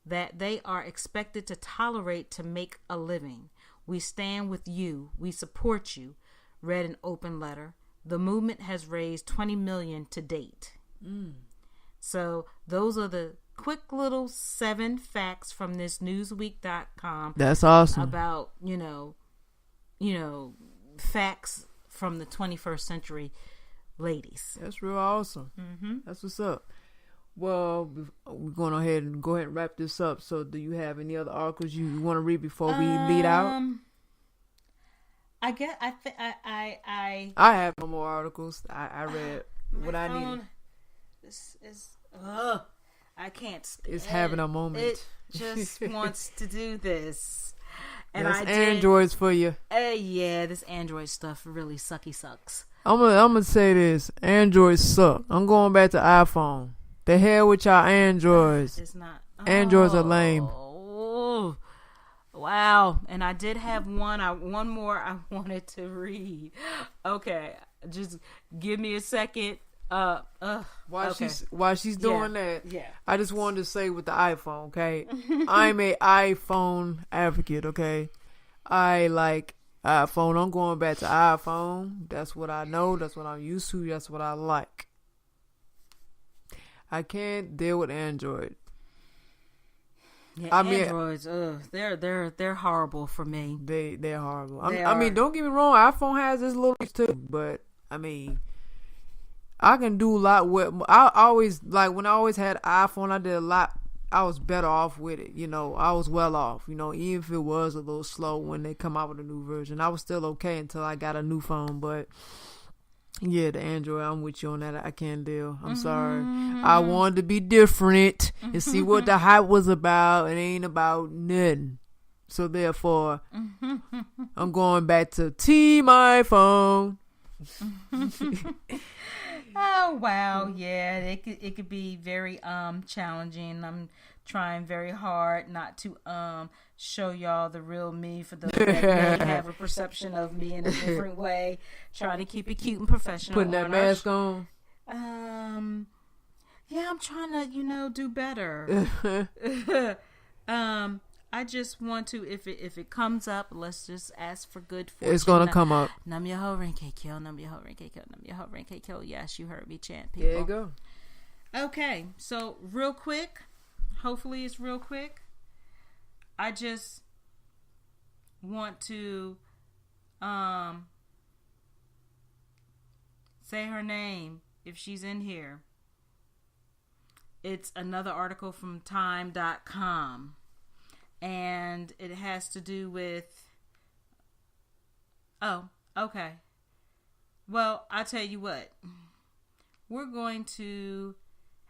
that they are expected to tolerate to make a living, we stand with you. We support you, read an open letter. The movement has raised $20 million to date. So those are the quick little 7 facts from this Newsweek.com. That's awesome. About, facts from the 21st century ladies. That's real awesome. That's what's up. Well, we're going ahead and wrap this up. So do you have any other articles you want to read before we lead out? I guess I have no more articles. I read what I needed. This is I can't stand it's having a moment. It just wants to do this. And that's Androids for you. Yeah, this Android stuff really sucks. I'm gonna say this. Androids suck. I'm going back to iPhone. The hell with y'all Androids. It's not. Androids are lame. Oh, wow. And I did have one more I wanted to read. Okay, just give me a second. While she's doing that, yeah. I just wanted to say with the iPhone, okay? I'm a iPhone advocate, okay? I like iPhone. I'm going back to iPhone. That's what I know. That's what I'm used to. That's what I like. I can't deal with Android. Yeah, Androids, they're horrible for me. They're horrible. I mean, don't get me wrong. iPhone has its little too, but I mean, I can do a lot with. I always when I always had iPhone, I did a lot. I was better off with it. I was well off. Even if it was a little slow when they come out with a new version, I was still okay until I got a new phone. But yeah, the Android, I'm with you on that. I can't deal. I'm sorry. I wanted to be different and see what the hype was about. It ain't about nothing. So therefore, I'm going back to Team iPhone. Oh wow, yeah, it could be very challenging. I'm trying very hard not to show y'all the real me for those that may have a perception of me in a different way. Trying to keep it cute and professional. Putting that mask on. Yeah, I'm trying to do better. I just want to, if it comes up, let's just ask for good fortune. It's gonna come up. Nam yo ho rinke kyo, nam yo ho rinke kyo, nam yo ho rinke kyo. Yes, you heard me chant, people. There you go. Okay, so real quick, hopefully it's real quick. I just want to say her name if she's in here. It's another article from time.com. And it has to do with... Oh, okay. Well, I'll tell you what. We're going to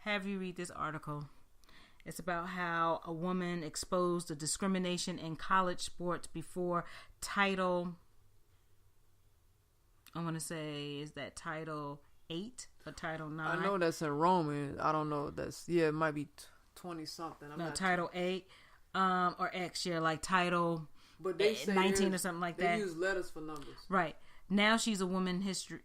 have you read this article. It's about how a woman exposed to discrimination in college sports before Title I want to say, is that Title 8 or Title 9? I know that's in Roman. I don't know. It might be 20 something. Title 8 or X, like Title but they say 19 or something like that. They use letters for numbers. Right. Now she's a Woman History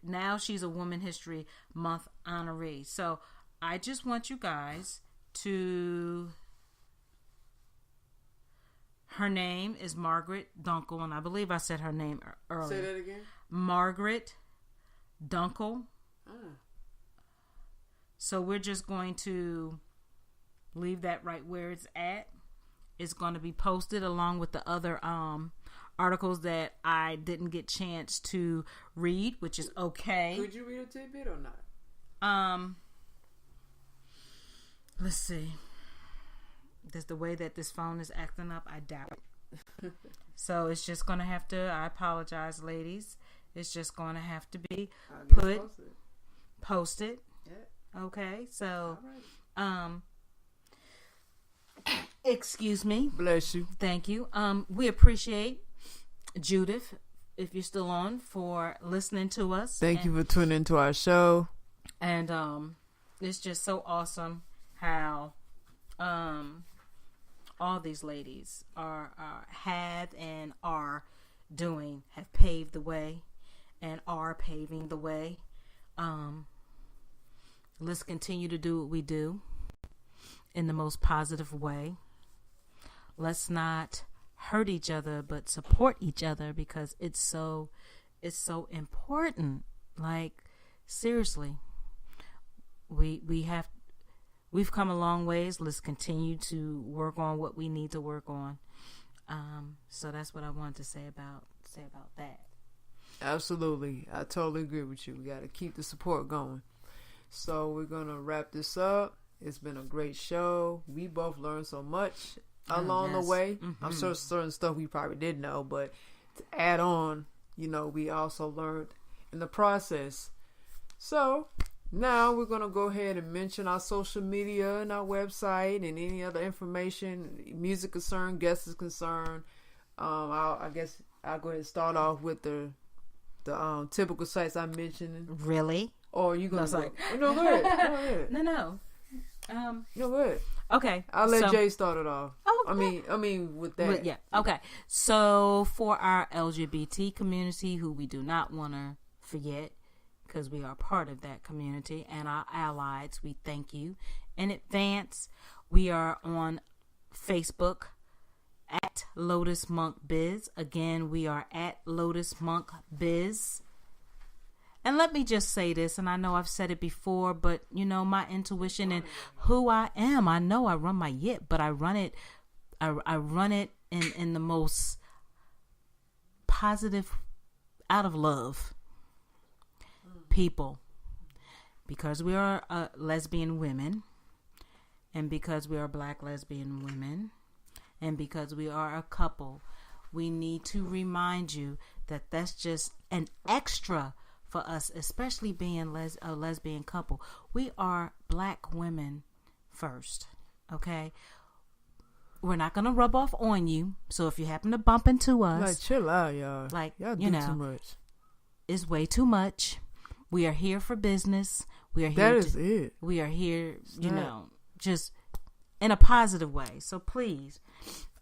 Month honoree. So I just want you guys to... Her name is Margaret Dunkel, and I believe I said her name earlier. Say that again? Margaret Dunkel. So we're just going to leave that right where it's at. It's going to be posted along with the other articles that I didn't get chance to read, which is okay. Could you read a tidbit or not? Let's see. That's the way that this phone is acting up. I doubt it. So it's just going to have to, I apologize, ladies. It's just going to have to be posted. Yeah. Okay. So, excuse me. Bless you. Thank you. We appreciate Judith, if you're still on, for listening to us. Thank you for tuning into our show. And it's just so awesome how all these ladies have paved the way and are paving the way. Let's continue to do what we do in the most positive way. Let's not hurt each other, but support each other, because it's so important. Like, seriously, we've come a long ways. Let's continue to work on what we need to work on. So that's what I wanted to say about that. Absolutely. I totally agree with you. We got to keep the support going. So we're going to wrap this up. It's been a great show. We both learned so much along the way. Mm-hmm. I'm sure certain stuff we probably didn't know, but to add on, we also learned in the process. So now we're going to go ahead and mention our social media and our website and any other information, music concerned, guests is concerned. I guess I'll go ahead and start off with the typical sites I mentioned. Really? Or you gonna go ahead. No, go ahead. No. No, go ahead. Okay. I'll let Jay start it off. Oh, I mean with that. Yeah. Okay. So for our LGBT community, who we do not want to forget, because we are part of that community, and our allies, we thank you in advance. We are on Facebook at Lotus Monk Biz. Again, we are at Lotus Monk Biz. And let me just say this, and I know I've said it before, but my intuition and who I am, I know I run my yip, but I run it in the most positive, out of love. People, because we are lesbian women, and because we are Black lesbian women, and because we are a couple, we need to remind you that that's just an extra for us, especially being a lesbian couple. We are Black women first, okay? We're not gonna rub off on you. So if you happen to bump into us, like, chill out, y'all. Like, y'all do too much. It's way too much. We are here for business. We are here. That is it. We are here, just in a positive way. So please,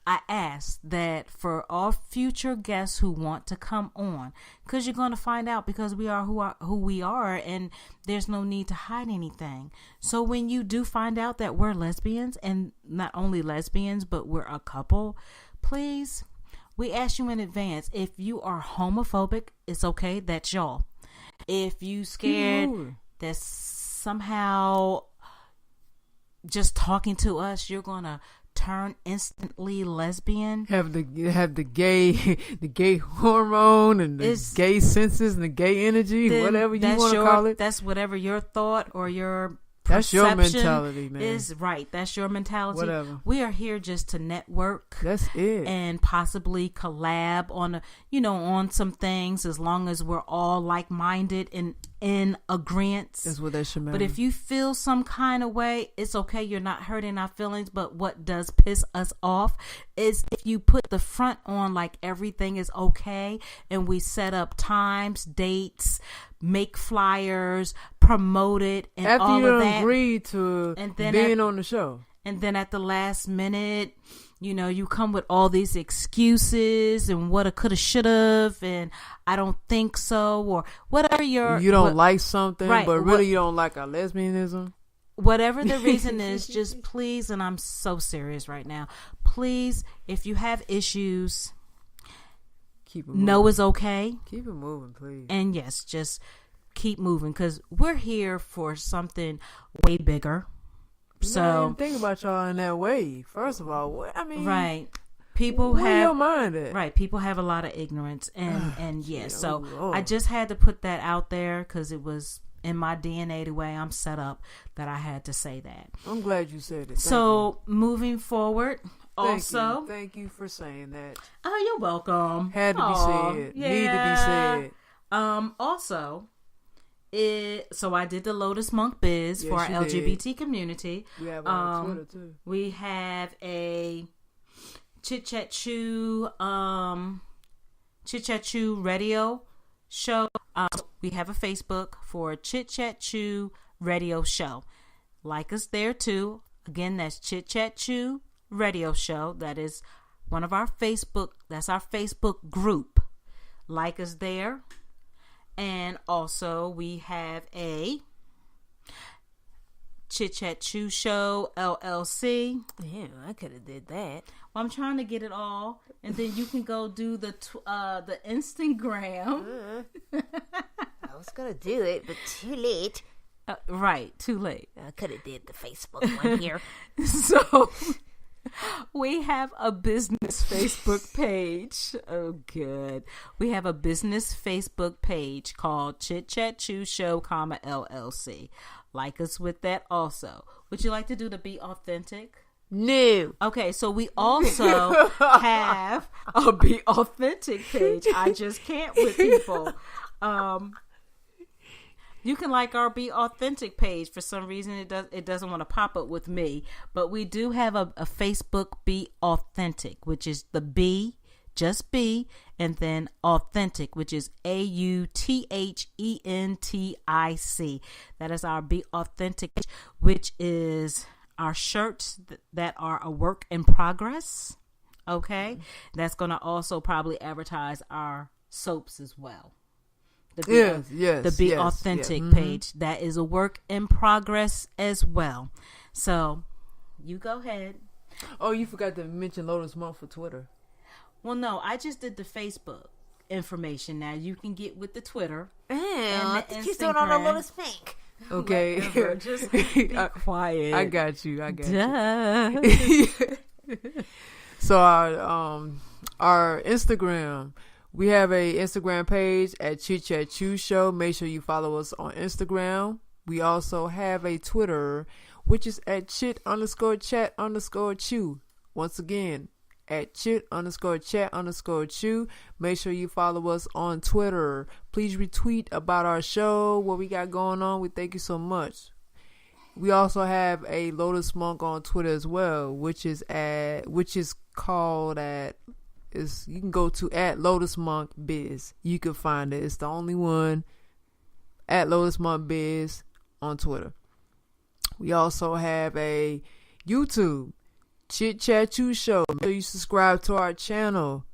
I ask that for all future guests who want to come on, because you're going to find out, because we are who we are, and there's no need to hide anything. So when you do find out that we're lesbians, and not only lesbians, but we're a couple, please, we ask you in advance. If you are homophobic, it's okay. That's y'all. If you scared that somehow just talking to us, you're going to turn instantly lesbian, have the gay hormone and the gay senses and the gay energy, whatever you want to call it. That's whatever your thought or your that's your mentality, man. Is right. That's your mentality. Whatever. We are here just to network. That's it. And possibly collab on on some things, as long as we're all like-minded in in agreement. That's what that should mean. But if you feel some kind of way, it's okay. You're not hurting our feelings. But what does piss us off is if you put the front on like everything is okay, and we set up times, dates, make flyers, promote it, and after all you of that. agree to being on the show. And then at the last minute, you come with all these excuses and woulda, coulda, shoulda, and I don't think so, or whatever you don't like something, right, but really you don't like our lesbianism. Whatever the reason is, just please, and I'm so serious right now, please, if you have issues, keep it moving. know it's okay. Keep it moving, please. And yes, just keep moving, because we're here for something way bigger. So I didn't think about y'all in that way. First of all, I mean, right. People where have your mind at? Right. People have a lot of ignorance, and yeah. So Lord. I just had to put that out there because it was in my DNA, the way I'm set up, that I had to say that. I'm glad you said it. So moving forward, also, thank you for saying that. Oh, you're welcome. Had to be said. Yeah. Need to be said. Also, so I did the Lotus Monk Biz for our LGBT community. We have on Twitter too. We have a Chit Chat Chew radio show. We have a Facebook for Chit Chat Chew radio show. Like us there too. Again, that's Chit Chat Chew radio show. That is one of our Facebook. That's our Facebook group. Like us there. And also we have a Chit Chat Chew Show LLC. Yeah, I could have did that. Well, I'm trying to get it all, and then you can go do the Instagram. I was gonna do it, but too late. Right, too late. I could have did the Facebook one here. So we have a business Facebook page. Oh, good. We have a business Facebook page called Chit Chat Chew Show, LLC. Like us with that also. Would you like to do the Be Authentic? No. Okay, so we also have a Be Authentic page. I just can't with people. You can like our Be Authentic page. For some reason, it doesn't want to pop up with me. But we do have a Facebook Be Authentic, which is the B, just B, and then Authentic, which is AUTHENTIC. That is our Be Authentic, which is our shirts that are a work in progress. Okay? That's going to also probably advertise our soaps as well. The Be Authentic page. That is a work in progress as well. So, you go ahead. Oh, you forgot to mention Lotus Monk for Twitter. Well, no, I just did the Facebook information. Now you can get with the Twitter. And she's doing on a Lotus Pink. Okay. Just be quiet. I got you. Duh. So our Instagram. We have a Instagram page at Chit Chat Chew Show. Make sure you follow us on Instagram. We also have a Twitter, which is at chit_chat_chew. Once again, at chit_chat_chew. Make sure you follow us on Twitter. Please retweet about our show, what we got going on. We thank you so much. We also have a Lotus Monk on Twitter as well, which is called at. You can go to at Lotus Monk Biz. You can find it. It's the only one at Lotus Monk Biz on Twitter. We also have a YouTube, Chit Chat Chew Show. Make sure you subscribe to our channel.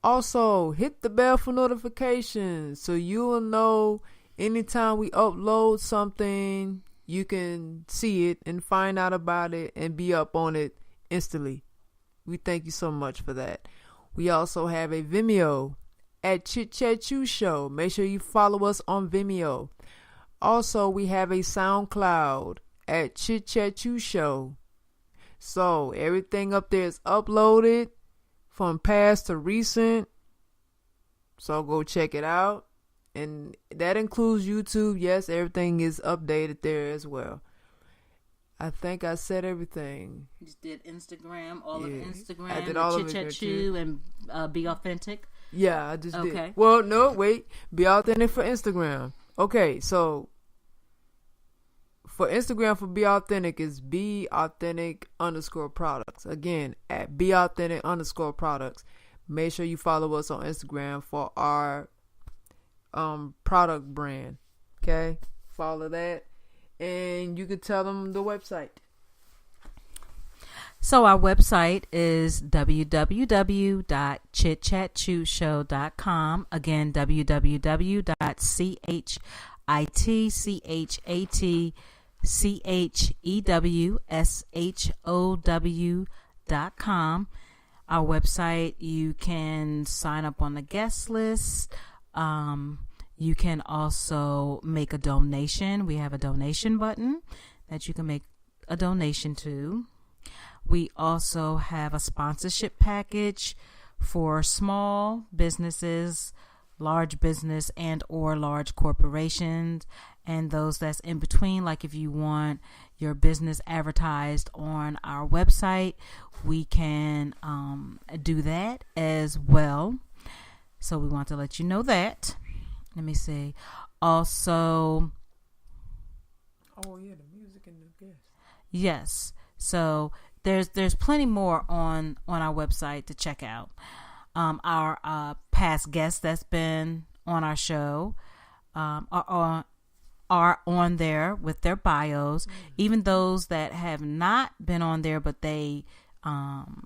Also, hit the bell for notifications so you will know anytime we upload something, you can see it and find out about it and be up on it instantly. We thank you so much for that. We also have a Vimeo at Chit Chat Chew Show. Make sure you follow us on Vimeo. Also, we have a SoundCloud at Chit Chat Chew Show. So, everything up there is uploaded from past to recent. So, go check it out. And that includes YouTube. Yes, everything is updated there as well. I think I said everything. You just did Instagram, all of Instagram. I did all of it. Chit Chat Chew and Be Authentic. Yeah, I just did. Well, no, wait. Be Authentic for Instagram. Okay, so for Instagram for Be Authentic is Be Authentic _products. Again, at Be Authentic _products. Make sure you follow us on Instagram for our product brand. Okay, follow that, and you can tell them the website. So our website is www.chitchatchewshow.com. Again, www.chitchatchewshow.com. Our website, you can sign up on the guest list. You can also make a donation. We have a donation button that you can make a donation to. We also have a sponsorship package for small businesses, large business, and or large corporations, and those that's in between. Like if you want your business advertised on our website, we can do that as well. So we want to let you know that. Let me see. Also, oh yeah, the music and the guests. Yes. So there's plenty more on our website to check out. Our past guests that's been on our show are on there with their bios. Even those that have not been on there, but they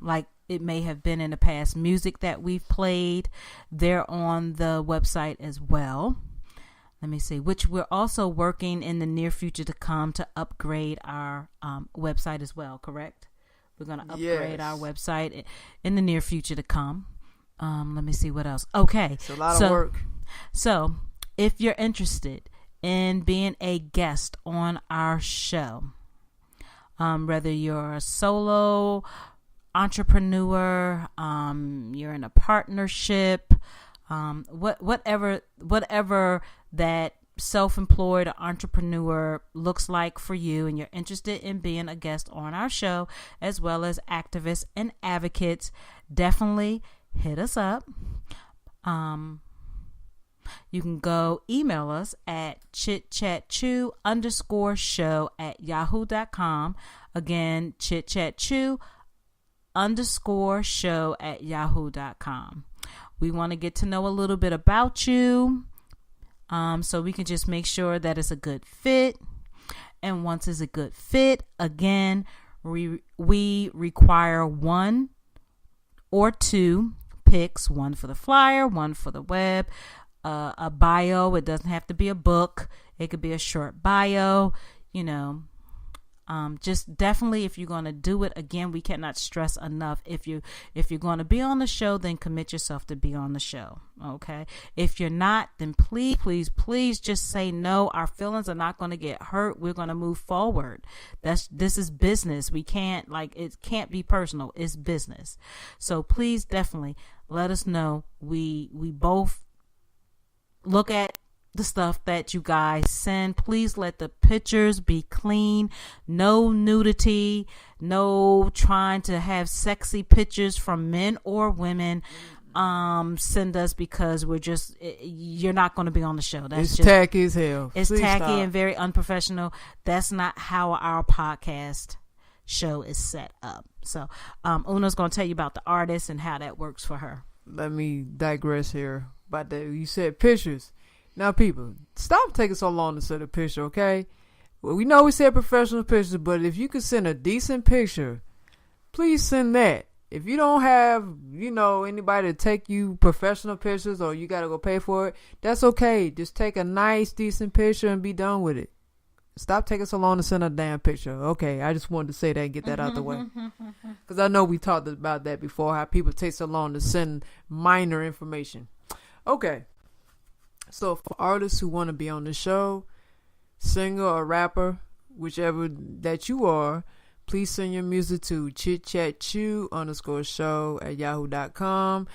like it may have been in the past music that we've played, they're on the website as well. Let me see, which we're also working in the near future to come to upgrade our website as well, correct? We're going to upgrade our website in the near future to come. Let me see what else. Okay. It's a lot of work. So if you're interested in being a guest on our show, whether you're a solo entrepreneur, you're in a partnership, whatever that self-employed or entrepreneur looks like for you, and you're interested in being a guest on our show, as well as activists and advocates, definitely hit us up. You can go email us at chitchatchew_show@yahoo.com. Again, chitchatchew_show@yahoo.com. We want to get to know a little bit about you, so we can just make sure that it's a good fit. And once it's a good fit, again, we require 1 or 2 pics, one for the flyer, one for the web, a bio. It doesn't have to be a book. It could be a short bio, just definitely, if you're going to do it, again, we cannot stress enough. If you're going to be on the show, then commit yourself to be on the show. Okay. If you're not, then please just say no. Our feelings are not going to get hurt. We're going to move forward. This is business. We can't, it can't be personal. It's business. So please definitely let us know. We both look at the stuff that you guys send. Please let the pictures be clean. No nudity. No trying to have sexy pictures from men or women. Send us, because you're not going to be on the show. It's just tacky as hell. It's Please tacky stop. and very unprofessional. That's not how our podcast show is set up. So Una's going to tell you about the artist and how that works for her. Let me digress here about that. You said pictures. Now, people, stop taking so long to send a picture, okay? Well, we know we said professional pictures, but if you could send a decent picture, please send that. If you don't have, anybody to take you professional pictures, or you got to go pay for it, that's okay. Just take a nice, decent picture and be done with it. Stop taking so long to send a damn picture. Okay, I just wanted to say that and get that out the way. Because I know we talked about that before, how people take so long to send minor information. Okay. So for artists who want to be on the show, singer or rapper, whichever that you are, please send your music to chitchatchew_show@yahoo.com.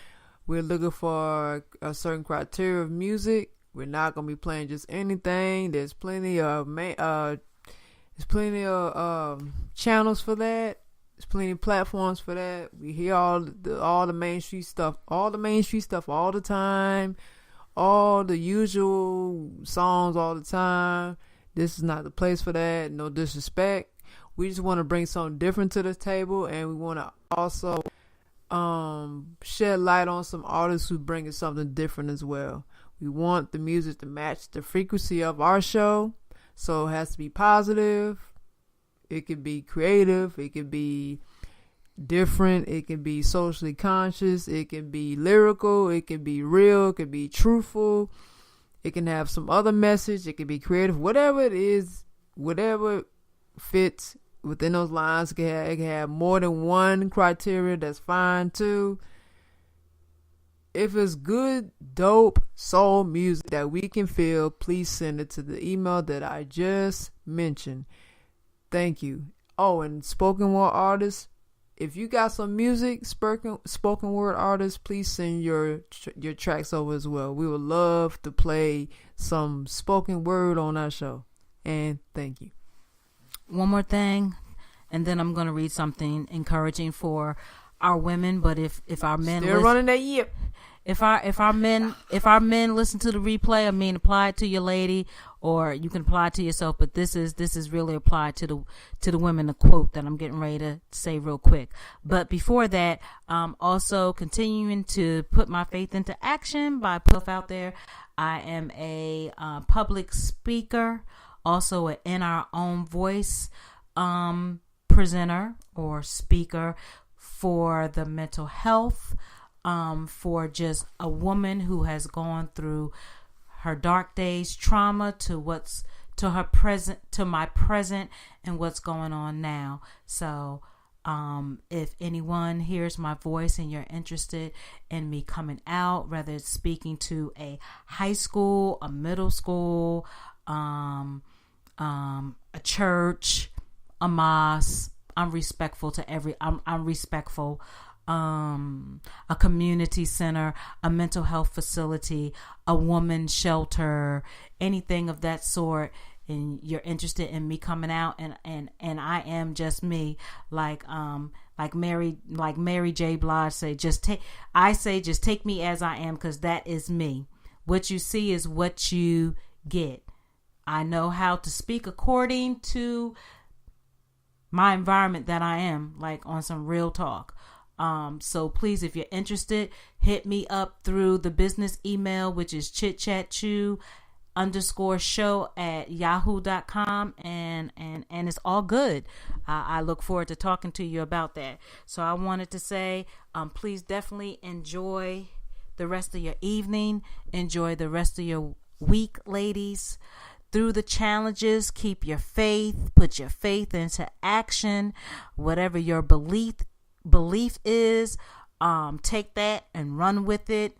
We're looking for a certain criteria of music. We're not going to be playing just anything. There's plenty of channels for that. There's plenty of platforms for that. We hear all the Main Street stuff all the time. all the usual songs all the time. This is not the place for that. No disrespect. We just want to bring something different to the table, and we want to also shed light on some artists who bring something different as well. We want the music to match the frequency of our show, so it has to be positive. It could be creative. It could be different. It can be socially conscious. It can be lyrical. It can be real. It can be truthful. It can have some other message. It can be creative. Whatever it is, whatever fits within those lines. It can have more than one criteria. That's fine too. If it's good, dope soul music that we can feel, please send it to the email that I just mentioned. Thank you. Oh, and spoken word artists, if you got some music, spoken word artists, please send your tracks over as well. We would love to play some spoken word on our show. And thank you. One more thing, and then I'm going to read something encouraging for our women. But if our men still running that year. If our men listen to the replay, I mean, apply it to your lady, or you can apply it to yourself. But this is really applied to the women. The quote that I'm getting ready to say real quick. But before that, also continuing to put my faith into action by putting myself out there. I am a public speaker, also an In Our Own Voice presenter or speaker for the mental health. For just a woman who has gone through her dark days, trauma to my present and what's going on now. So, if anyone hears my voice and you're interested in me coming out, whether it's speaking to a high school, a middle school, a church, a mosque, I'm respectful to I'm respectful. A community center, a mental health facility, a woman's shelter, anything of that sort, and you're interested in me coming out, and I am just me, like Mary J. Blige say, just take me as I am, because that is me. What you see is what you get. I know how to speak according to my environment that I am, like on some real talk. So please, if you're interested, hit me up through the business email, which is chitchatchew_show@yahoo.com, and it's all good. I look forward to talking to you about that. So I wanted to say, please definitely enjoy the rest of your evening. Enjoy the rest of your week, ladies. Through the challenges, keep your faith, put your faith into action. Whatever your belief is, take that and run with it.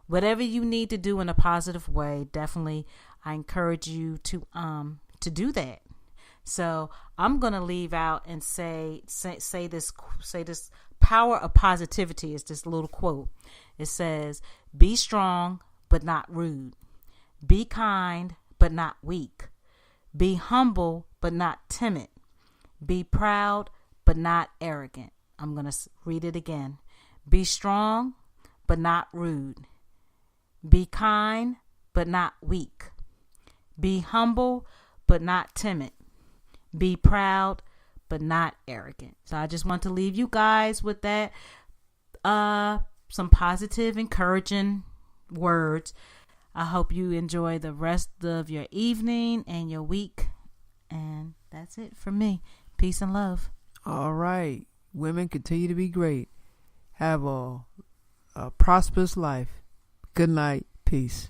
Whatever you need to do in a positive way, definitely I encourage you to do that. So I'm gonna leave out and say this power of positivity is this little quote. It says, be strong but not rude, be kind but not weak, be humble but not timid, be proud but not arrogant. I'm going to read it again. Be strong, but not rude. Be kind, but not weak. Be humble, but not timid. Be proud, but not arrogant. So I just want to leave you guys with that. Some positive, encouraging words. I hope you enjoy the rest of your evening and your week. And that's it for me. Peace and love. All right. Women, continue to be great. Have a prosperous life. Good night. Peace.